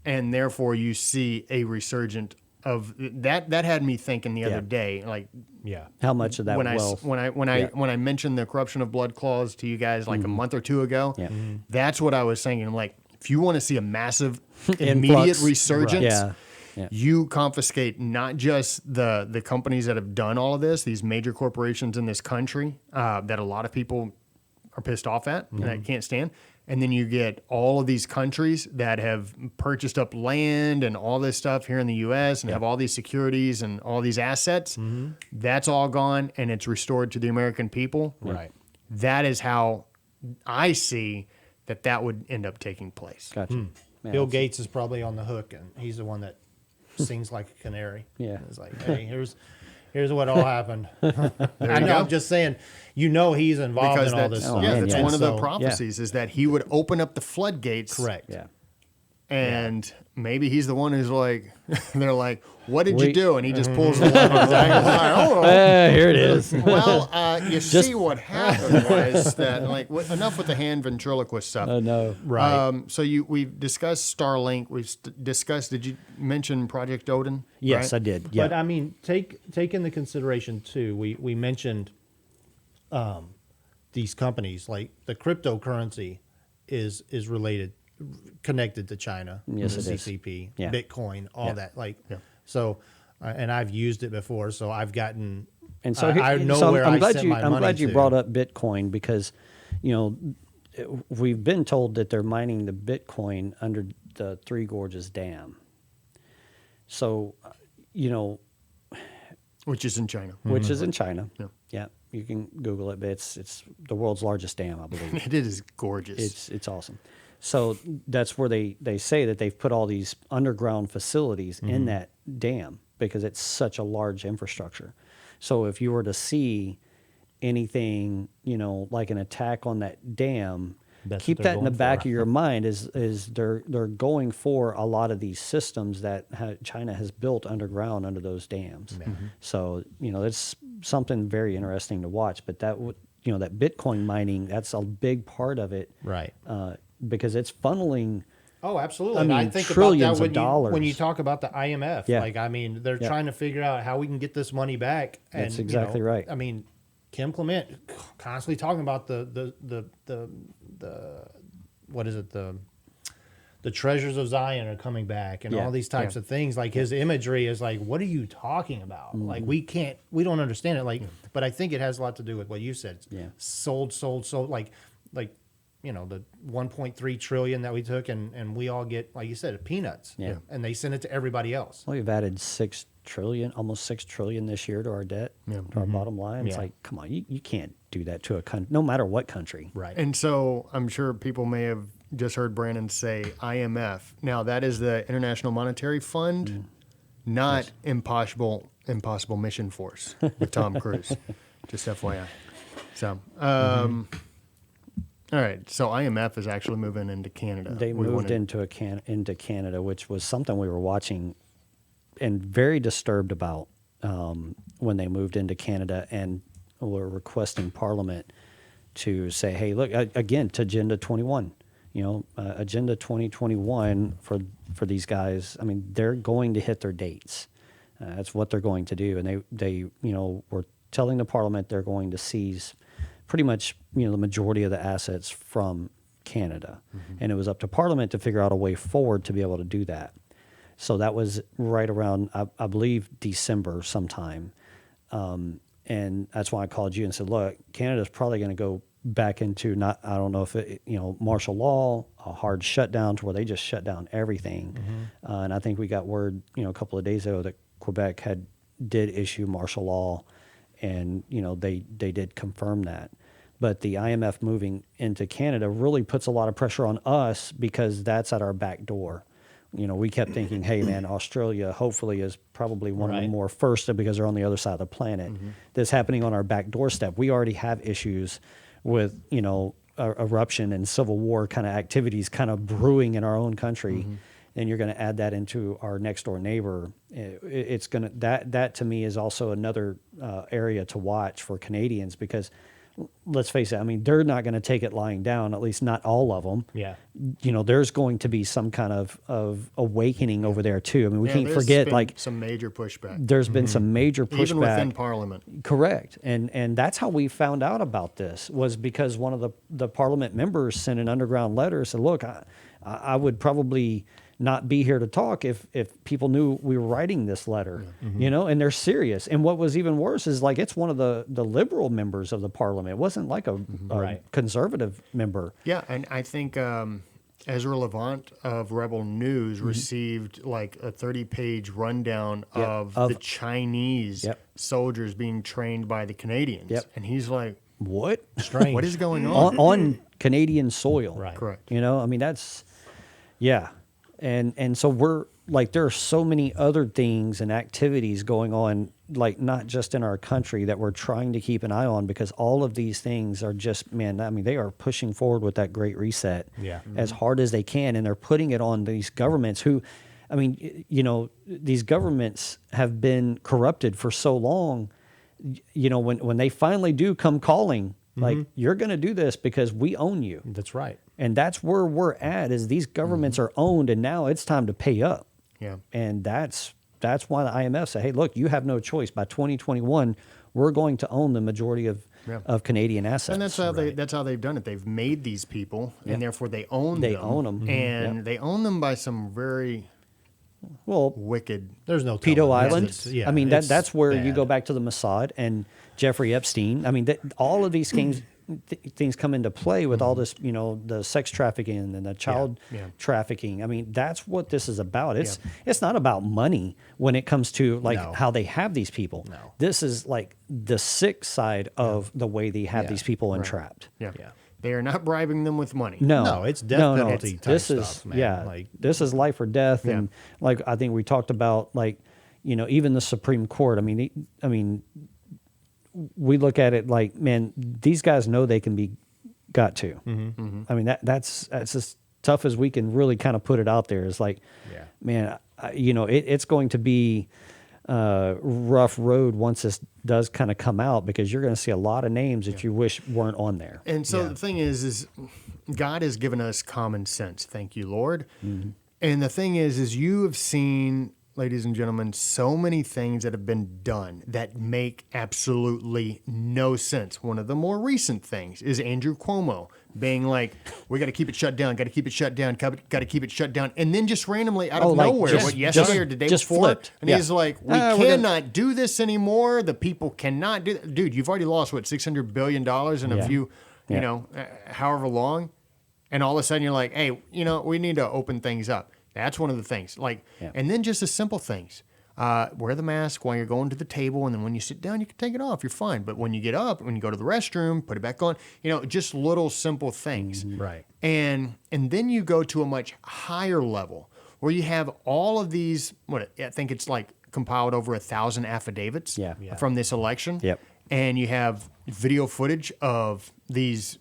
And therefore you see a resurgent of that. That had me thinking the other day, like Yeah. How much of that when wealth? I mentioned the corruption of blood clause to you guys like a month or two ago, Yeah. that's what I was saying. I'm like, if you want to see a massive immediate Influx. resurgence, Yeah. Yeah. you confiscate not just the companies that have done all of this, these major corporations in this country that a lot of people are pissed off at and that can't stand. And then you get all of these countries that have purchased up land and all this stuff here in the U.S. and have all these securities and all these assets. That's all gone and it's restored to the American people. Right. That is how I see that would end up taking place. Gotcha. Man, Bill that's- Gates is probably on the hook, and he's the one that sings like a canary. Yeah. It's like, hey, here's what all happened. I know. go. I'm just saying, he's involved Because in all that's, this Oh, stuff. yeah, man, that's yeah. one of the So- prophecies is that he would open up the floodgates. Correct. Yeah. And maybe he's the one who's like, they're like, what did you We- do? And he just pulls the lever. He's like, oh, Here it is. well, you see what happened was that, like, enough with the hand ventriloquist stuff. No. Right. So we've discussed Starlink. We've discussed. Did you mention Project Odin? Yes, Right? I did. Yeah. But I mean, take into consideration too. We mentioned these companies, like the cryptocurrency is connected to China. Yes, the it is. CCP, Yeah. Bitcoin, all Yeah. that. Like, Yeah. so, and I've used it before, so I've gotten. And so I know so where I'm I glad sent you my I'm money glad you to. brought up Bitcoin because, you know, we've been told that they're mining the Bitcoin under the Three Gorges Dam. So, you know, Which is in China. which is in China. Yeah. Yeah, you can Google it, but it's the world's largest dam, I believe. It is gorgeous. It's awesome. So that's where they say that they've put all these underground facilities in that dam because it's such a large infrastructure. So if you were to see anything, you know, like an attack on that dam, That's keep what they're that in the going back for. of your mind is they're going for a lot of these systems that China has built underground under those dams. So, you know, it's something very interesting to watch, but you know, that Bitcoin mining, that's a big part of it. Right. Because it's funneling. Oh, absolutely. I And I mean, think about trillions that of when dollars. when you talk about the IMF. Yeah. Like, I mean, they're Yeah. trying to figure out how we can get this money back. And, That's exactly right. I mean, Kim Clement constantly talking about the what is it, the treasures of Zion are coming back and Yeah. all these types of things. Like, his imagery is like, what are you talking about? Like, we don't understand it. Like, but I think it has a lot to do with what you said. Yeah. Sold, like, you know, the 1.3 trillion that we took, and we all get, like you said, peanuts. Yeah. And they send it to everybody else. Well, we've added almost 6 trillion this year to our debt, to our bottom line. It's Yeah. like, come on, you can't do that to a country, no matter what country. Right. And so I'm sure people may have just heard Brandon say IMF. Now that is the International Monetary Fund, not Impossible Mission Force with Tom Cruise. Just FYI. So, all right. So IMF is actually moving into Canada. They We moved wanted- into Canada, which was something we were watching and very disturbed about when they moved into Canada and were requesting Parliament to say, hey, look, again, to Agenda 21. You know, Agenda 2021 for these guys, I mean, they're going to hit their dates. That's what they're going to do. And they you know, were telling the Parliament they're going to seize pretty much, you know, the majority of the assets from Canada. And it was up to Parliament to figure out a way forward to be able to do that. So that was right around, I believe, December sometime. And that's why I called you and said, look, Canada's probably going to go back into I don't know if it, you know, martial law, a hard shutdown to where they just shut down everything. And I think we got word, you know, a couple of days ago that Quebec did issue martial law, and, you know, they did confirm that. But the IMF moving into Canada really puts a lot of pressure on us because that's at our back door. You know, we kept thinking, hey, man, Australia hopefully is probably one of the Right. more first because they're on the other side of the planet. This happening on our back doorstep. We already have issues with, you know, eruption and civil war kind of activities kind of brewing in our own country. And you're going to add that into our next door neighbor. It's going to, that to me is also another area to watch for Canadians because let's face it, I mean, they're not going to take it lying down, at least not all of them. Yeah. You know, there's going to be some kind of awakening over there too. I mean, we Yeah, can't there's forget, been like, some major pushback, there's been some major pushback. even within Parliament. Correct. And that's how we found out about this was because one of the Parliament members sent an underground letter, said, look, I would probably not be here to talk if people knew we were writing this letter, you know, and they're serious. And what was even worse is like, it's one of the liberal members of the Parliament. It wasn't like a Right. conservative member. Yeah, and I think Ezra Levant of Rebel News received like a 30-page rundown of of- the Chinese Yep. soldiers being trained by the Canadians. Yep. And he's like, What? Strange. what is going on? on Canadian soil. Right. Correct. You know, I mean, that's, yeah. And so we're like, there are so many other things and activities going on, like not just in our country that we're trying to keep an eye on because all of these things are just, man, I mean, they are pushing forward with that great reset Yeah. as hard as they can. And they're putting it on these governments who, I mean, you know, these governments have been corrupted for so long, you know, when they finally do come calling, like, you're going to do this because we own you. That's right. And that's where we're at is these governments are owned and now it's time to pay up. Yeah. And that's why the IMF said, hey, look, you have no choice. By 2021, we're going to own the majority of of Canadian assets. And that's how they've done it. They've made these people, and therefore they own They them. own 'em. And they own them by some very well, wicked. There's no Pedo telling. Island. Yeah, I mean, it's that's where you bad. go back to the Mossad and Jeffrey Epstein. I mean, all of these things come into play with all this, the sex trafficking and the child trafficking. I mean, that's what this is about. It's not about money when it comes to No. how they have these people. No. This is like the sick side of the way they have these people entrapped. Yeah. Yeah. They are not bribing them with money. No, It's death penalty type this stuff, is man. Like, this is life or death, and like I think we talked about, like even the Supreme Court. I mean, we look at it like, man, these guys know they can be got to. I mean, that's as tough as we can really kind of put it out there. It's like, man, it's going to be rough road once this does kind of come out, because you're going to see a lot of names that you wish weren't on there. And so the thing is God has given us common sense. Thank you, Lord. And the thing is you have seen, ladies and gentlemen, so many things that have been done that make absolutely no sense. One of the more recent things is Andrew Cuomo being like, we got to keep it shut down, got to keep it shut down, got to keep it shut down. And then just randomly out of nowhere, yesterday or the day before, flipped. and he's like, we cannot do this anymore. The people cannot do that. Dude, you've already lost, $600 billion in a few, however long. And all of a sudden you're like, hey, we need to open things up. That's one of the things. And then just the simple things. Wear the mask while you're going to the table, and then when you sit down, you can take it off. You're fine. But when you get up, when you go to the restroom, put it back on. Just little simple things. Right. And then you go to a much higher level where you have all of these. I think it's like compiled over 1,000 affidavits from this election. Yep. And you have video footage of these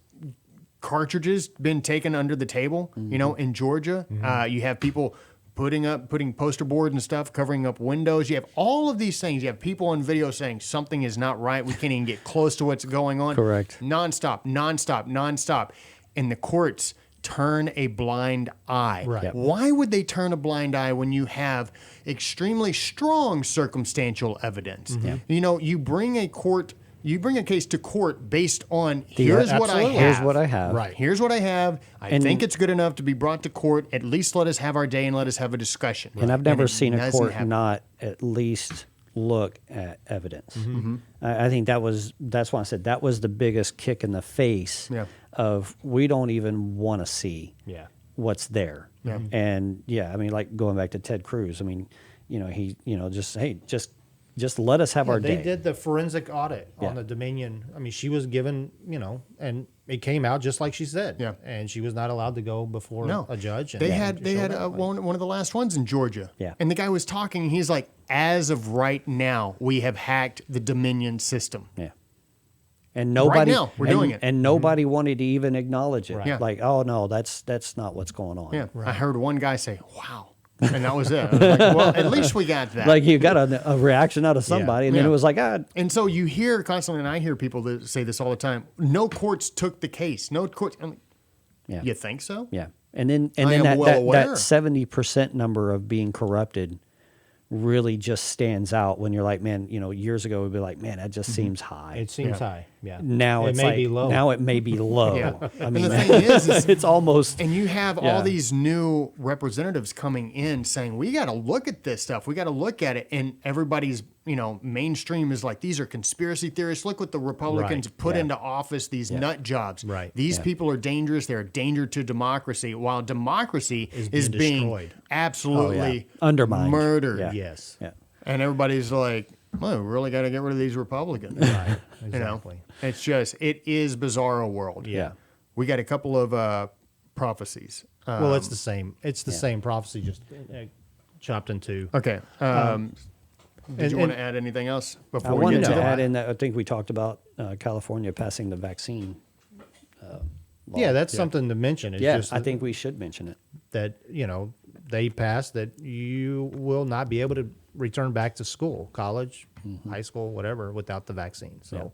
cartridges been taken under the table, in Georgia. You have people putting poster boards and stuff, covering up windows. You have all of these things. You have people on video saying something is not right. We can't even get close to what's going on. Correct. Nonstop. And the courts turn a blind eye. Right. Yep. Why would they turn a blind eye when you have extremely strong circumstantial evidence? You bring a case to court based on here's what I have. Here's what I have. Right. Here's what I have. I think it's good enough to be brought to court. At least let us have our day and let us have a discussion. And I've never seen a doesn't court happen. not at least look at evidence. I think that's why I said that was the biggest kick in the face of we don't even want to see what's there. And like going back to Ted Cruz, just let us have our day. They did the forensic audit on the Dominion. I mean, she was given, and it came out just like she said. Yeah. And she was not allowed to go before a judge. And They had one of the last ones in Georgia. Yeah. And the guy was talking, and he's like, as of right now, we have hacked the Dominion system. Yeah. And nobody now, we're doing it. And nobody wanted to even acknowledge it. Right. Yeah. Like, oh no, that's not what's going on. Yeah. I heard one guy say, wow. And that was it. I was like, well, at least we got that. Like you got a reaction out of somebody, and then Yeah. it was like, And so you hear constantly, and I hear people that say this all the time, no courts took the case. No courts. I'm like, yeah. you think so? Yeah. And then I am well that aware. 70% number of being corrupted really just stands out when you're like, man, years ago we'd be like, man, that just seems high. It seems high. Yeah. Now it it's may like, be low. now it may be low. Yeah. I mean, And the thing is it's almost. And you have Yeah. all these new representatives coming in saying, we got to look at this stuff. We got to look at it. And everybody's, mainstream is like, these are conspiracy theorists. Look what the Republicans Right. put Yeah. into office, these nut jobs. Right. These people are dangerous. They're a danger to democracy, while democracy is being destroyed. absolutely Undermined. murdered. Yeah. Yes. Yeah. And everybody's like, well, we really got to get rid of these Republicans. Right. You know, Exactly. it is bizarro world. Yeah. We got a couple of prophecies. Well, it's the same. It's the same prophecy, just chopped in two. Okay. Did you want to add anything else I before we wanted get to to add that? in that I think we talked about California passing the vaccine. Law. Yeah, that's something to mention. It's Yeah, just I think we should mention it. that they passed that you will not be able to return back to school, college, high school, whatever, without the vaccine. So,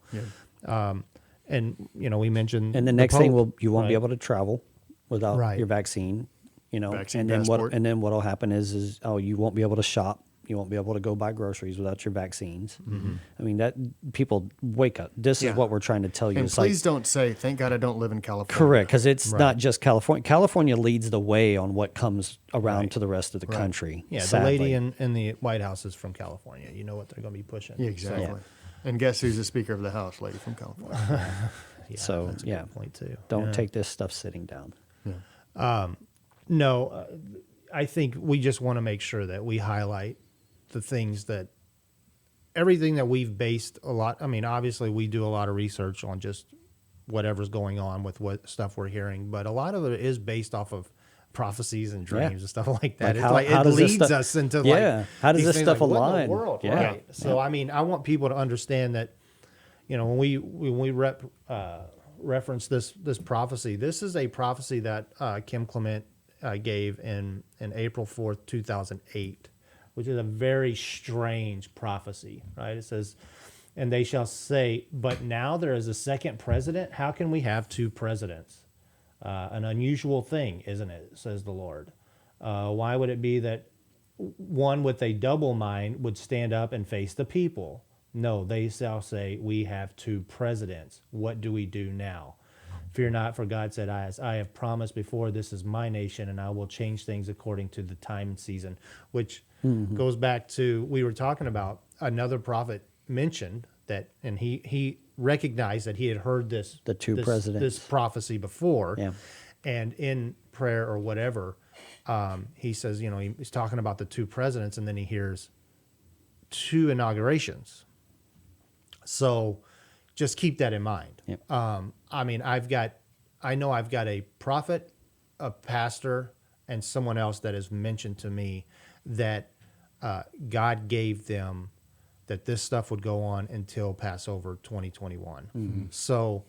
and we mentioned And the next thing Pope, you won't be right? able to travel without Right. your vaccine. Vaccine and then passport. what'll happen is you won't be able to shop You won't be able to go buy groceries without your vaccines. Mm-hmm. I mean, that people wake up. This Yeah. is what we're trying to tell you. And It's please like, don't say, thank God I don't live in California. correct, because it's Right. not just California. California leads the way on what comes around Right. to the rest of the country. Yeah, sadly. the lady in the White House is from California. You know what they're going to be pushing. Yeah, exactly. Yeah. And guess who's the Speaker of the House? Lady from California. Yeah, So, that's a yeah. good point too. Don't Yeah. take this stuff sitting down. No, I think we just want to make sure that we highlight the things that everything that we've based a lot. I mean, obviously, we do a lot of research on just whatever's going on with what stuff we're hearing, but a lot of it is based off of prophecies and dreams Yeah. and stuff like that. Like It's how- like how it does this leads stuff- us into Yeah. How does these this things stuff like, what in align? the world, Yeah. right? So I mean, I want people to understand that, you know, when we reference this prophecy, this is a prophecy that Kim Clement gave in April 4th, 2008, which is a very strange prophecy, right? It says, and they shall say, but now there is a second president. How can we have two presidents? An unusual thing, isn't it? Says the Lord. Why would it be that one with a double mind would stand up and face the people? No, they shall say, we have two presidents. What do we do now? Fear not, for God said, as I have promised before, this is my nation, and I will change things according to the time and season, which goes back to, we were talking about another prophet mentioned that, and he recognized that he had heard this presidents. this prophecy before, Yeah. and in prayer or whatever, he says, you know, he's talking about the two presidents, and then he hears two inaugurations. So just keep that in mind. Yep. I mean, I know I've got a prophet, a pastor, and someone else that has mentioned to me that God gave them that this stuff would go on until Passover 2021. Mm-hmm. So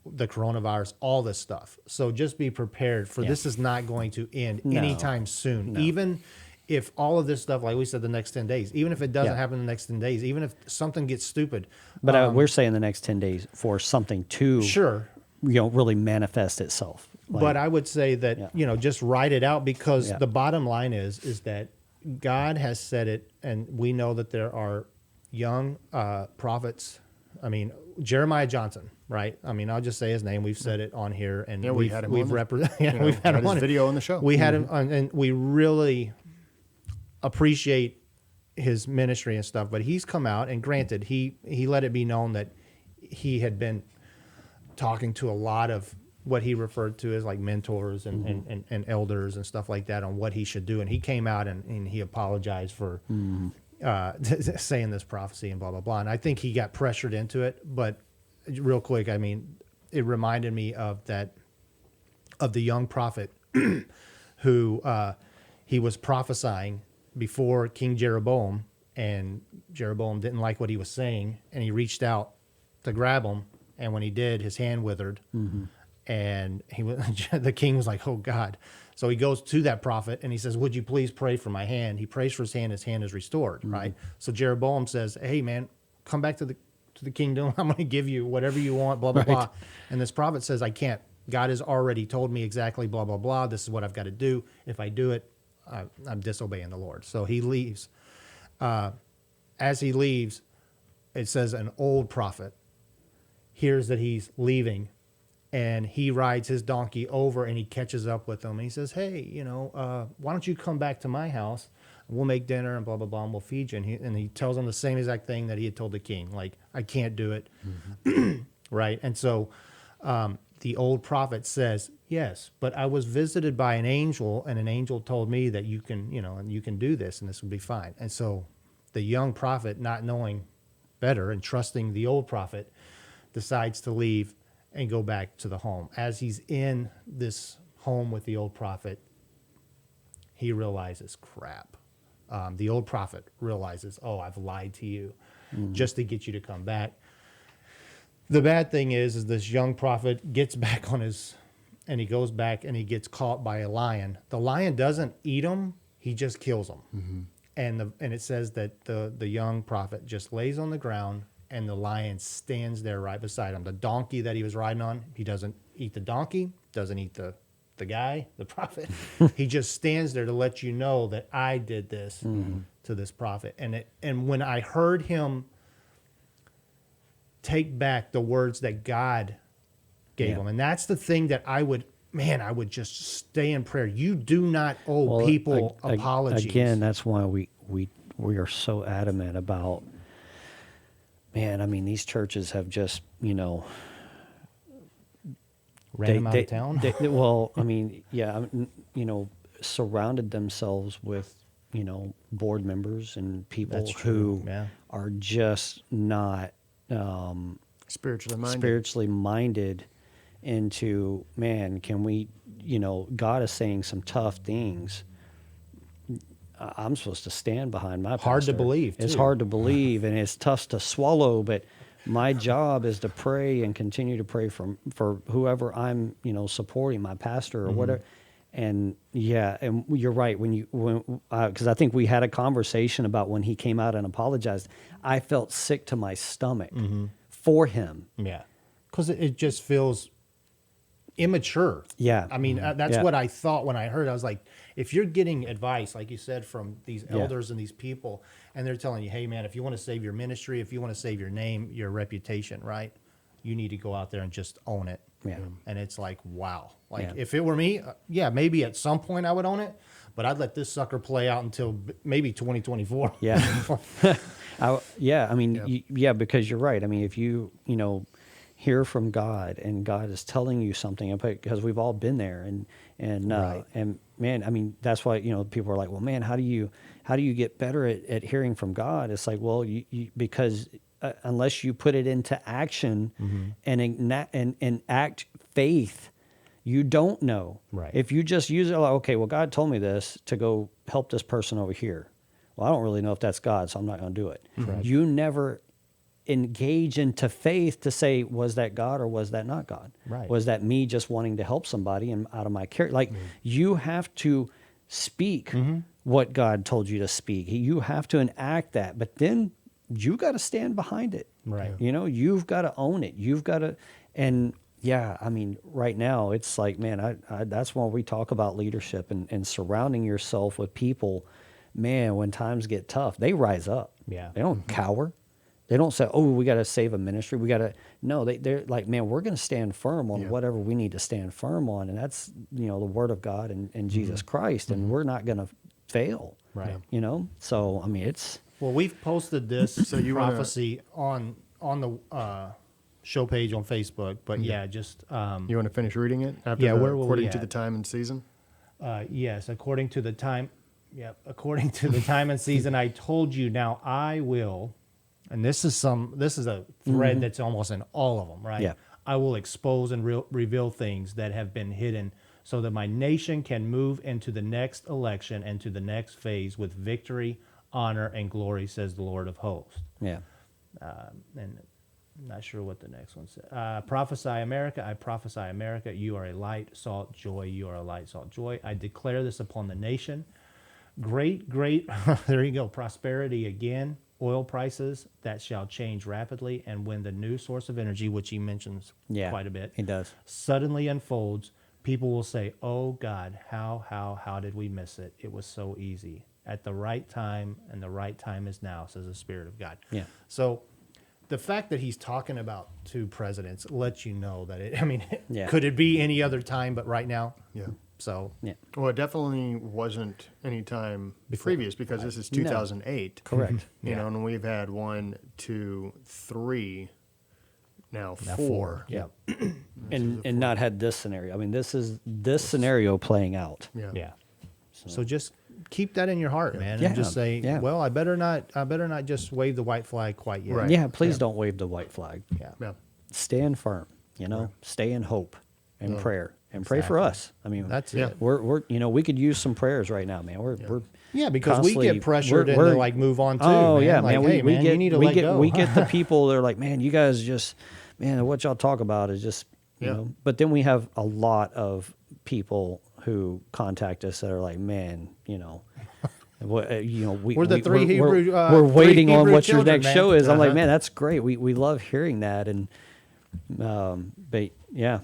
the coronavirus, all this stuff. So just be prepared for this is not going to end No. anytime soon. Even if all of this stuff, like we said, the next 10 days, even if it doesn't Yeah. happen in the next 10 days, even if something gets stupid. But we're saying the next 10 days for something to, Sure. really manifest itself. Like, But I would say that, Yeah. you know, just write it out, because Yeah. the bottom line is that God has said it, and we know that there are young prophets. I mean, Jeremiah Johnson, right? I mean, I'll just say his name. We've said it on here, and Yeah, we had him on the- we've had him his on it. video on the show. We had him on, and we really appreciate his ministry and stuff. But he's come out, and granted, he let it be known that he had been talking to a lot of what he referred to as like mentors and elders and stuff like that on what he should do. And he came out and he apologized for saying this prophecy and blah, blah, blah. And I think he got pressured into it. But real quick, I mean, it reminded me of the young prophet who he was prophesying before King Jeroboam, and Jeroboam didn't like what he was saying, and he reached out to grab him. And when he did, his hand withered. And the king was like, oh God. So he goes to that prophet and he says, would you please pray for my hand? He prays for his hand is restored, right? So Jeroboam says, hey man, come back to the kingdom. I'm going to give you whatever you want, blah, blah, blah. And this prophet says, I can't. God has already told me exactly blah, blah, blah. This is what I've got to do. If I do it, I'm disobeying the Lord. So he leaves. As he leaves, it says an old prophet hears that he's leaving, and he rides his donkey over and he catches up with him, and he says, hey, you know, why don't you come back to my house? We'll make dinner and blah, blah, blah, and we'll feed you. And he tells him the same exact thing that he had told the king, like, I can't do it. Right? And so the old prophet says, yes, but I was visited by an angel, and an angel told me that you can, you know, and you can do this and this will be fine. And so the young prophet, not knowing better and trusting the old prophet, decides to leave and go back to the home. As he's in this home with the old prophet, he realizes, crap. The old prophet realizes, oh, I've lied to you just to get you to come back. The bad thing is this young prophet gets back on his, and he goes back and he gets caught by a lion. The lion doesn't eat him, he just kills him. And it says that the young prophet just lays on the ground, and the lion stands there right beside him. The donkey that he was riding on, he doesn't eat the donkey, doesn't eat the guy, the prophet. He just stands there to let you know that I did this to to this prophet. And when I heard him take back the words that God gave him, and that's the thing that I would just stay in prayer. You do not owe people apologies. Again, that's why we are so adamant about, man, I mean, these churches have just, ran him out of town. Well, I mean, yeah, surrounded themselves with, board members and people who are just not spiritually minded into, man, can we, God is saying some tough things. I'm supposed to stand behind my pastor. Hard to believe, too. It's hard to believe, and it's tough to swallow, but my job is to pray and continue to pray for whoever I'm, supporting, my pastor or whatever. And and you're right. Because I think we had a conversation about when he came out and apologized, I felt sick to my stomach for him. Yeah. Because it just feels immature. Yeah. I mean, that's what I thought when I heard it. I was like, if you're getting advice, like you said, from these elders and these people, and they're telling you, hey, man, if you want to save your ministry, if you want to save your name, your reputation, right, you need to go out there and just own it. Yeah. And it's like, wow. Like, if it were me, maybe at some point I would own it, but I'd let this sucker play out until maybe 2024. Yeah. I mean, because you're right. I mean, if you, hear from God and God is telling you something, because we've all been there, and man, I mean, that's why, people are like, well, man, how do you get better at hearing from God? It's like, well, because unless you put it into action and act faith, you don't know. Right. If you just use it like, okay, well, God told me this to go help this person over here. Well, I don't really know if that's God, so I'm not going to do it. Right. You never engage into faith to say, was that God or was that not God? Right. Was that me just wanting to help somebody and out of my character? Like, you have to speak what God told you to speak. You have to enact that, but then you got to stand behind it. Right. You've got to own it. You've got to, and I mean, right now it's like, man, I that's why we talk about leadership and surrounding yourself with people, man, when times get tough, they rise up. Yeah. They don't cower. They don't say, oh, we got to save a ministry. We got to, no, they're like, man, we're going to stand firm on whatever we need to stand firm on. And that's, the word of God and Jesus Christ. And we're not going to fail. Right. So, I mean, it's. Well, we've posted this prophecy on the show page on Facebook, but just. You want to finish reading it? Where will we according at? to the time and season? Yes, according to the time. Yeah, according to the time and season, I told you. Now I will. And this is a thread that's almost in all of them, right? Yeah. I will expose and reveal things that have been hidden so that my nation can move into the next election and to the next phase with victory, honor, and glory, says the Lord of hosts. Yeah. And I'm not sure what the next one says. Prophesy America, I prophesy America. You are a light, salt, joy. You are a light, salt, joy. I declare this upon the nation. Great, there you go, prosperity again. Oil prices that shall change rapidly, and when the new source of energy, which he mentions quite a bit, he does, suddenly unfolds, people will say, "Oh God, how did we miss it? It was so easy at the right time, and the right time is now," says the Spirit of God. Yeah. So, the fact that he's talking about two presidents lets you know that it. I mean, Yeah. could it be any other time but right now? Yeah. So. Yeah. Well, it definitely wasn't any time previous because this is 2008. Correct. You know, and we've had 1, 2, 3, now 4. Yeah. And not had this scenario. I mean, this is this scenario playing out. Yeah. Yeah. So just keep that in your heart, man, Yeah. and just say, Yeah. "Well, I better not just wave the white flag quite yet." Right. Yeah, please don't wave the white flag. Yeah. Yeah. Stand firm, stay in hope and prayer and pray for us. I mean, That's Yeah. it. we're we could use some prayers right now, man. We're Yeah, because we constantly- get pressured we're- into like move on too. Oh man. yeah, like, man. Hey, We man, get you need to we let get go. we get the people. They're like, man, you guys just what y'all talk about is just you Yeah. know. But then we have a lot of people who contact us that are like, man, We're the three Hebrew. we're waiting three on Hebrew what your children, next man. show is. I'm like, Uh-huh. man, that's great. We love hearing that, and but yeah.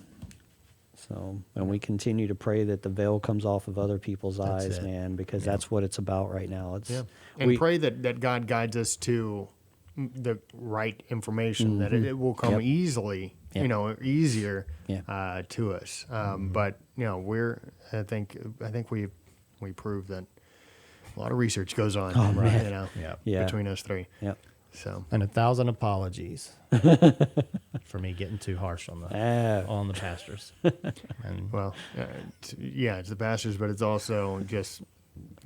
So, and we continue to pray that the veil comes off of other people's eyes, it. man, because that's what it's about right now. It's And pray that God guides us to the right information, that it will come Yep. easily, Yep. easier Yeah. to us. But I think we proved that a lot of research goes on, Yep. Yeah. between us three. Yep. So And 1,000 apologies for me getting too harsh on the pastors. And well, it's the pastors, but it's also just.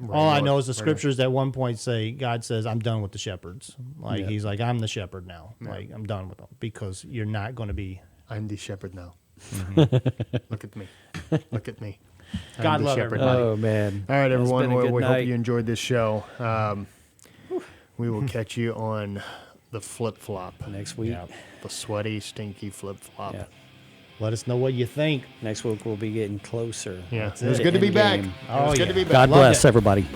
all I know is the regular- scriptures at one point say, God says, I'm done with the shepherds. Like, Yeah. he's like, I'm the shepherd now. Like, I'm done with them because you're not going to be. I'm the shepherd now. Mm-hmm. Look at me. Look at me. I'm God the love shepherd everybody. now. Oh man! All right, It's everyone. been a good We hope night. you enjoyed this show. We will catch you on the flip flop. Next week. Yeah. The sweaty, stinky flip flop. Yeah. Let us know what you think. Next week we'll be getting closer. Yeah. That's It was it. good to be back. Endgame. It was Oh, good to yeah. be back. God Loved bless it. everybody.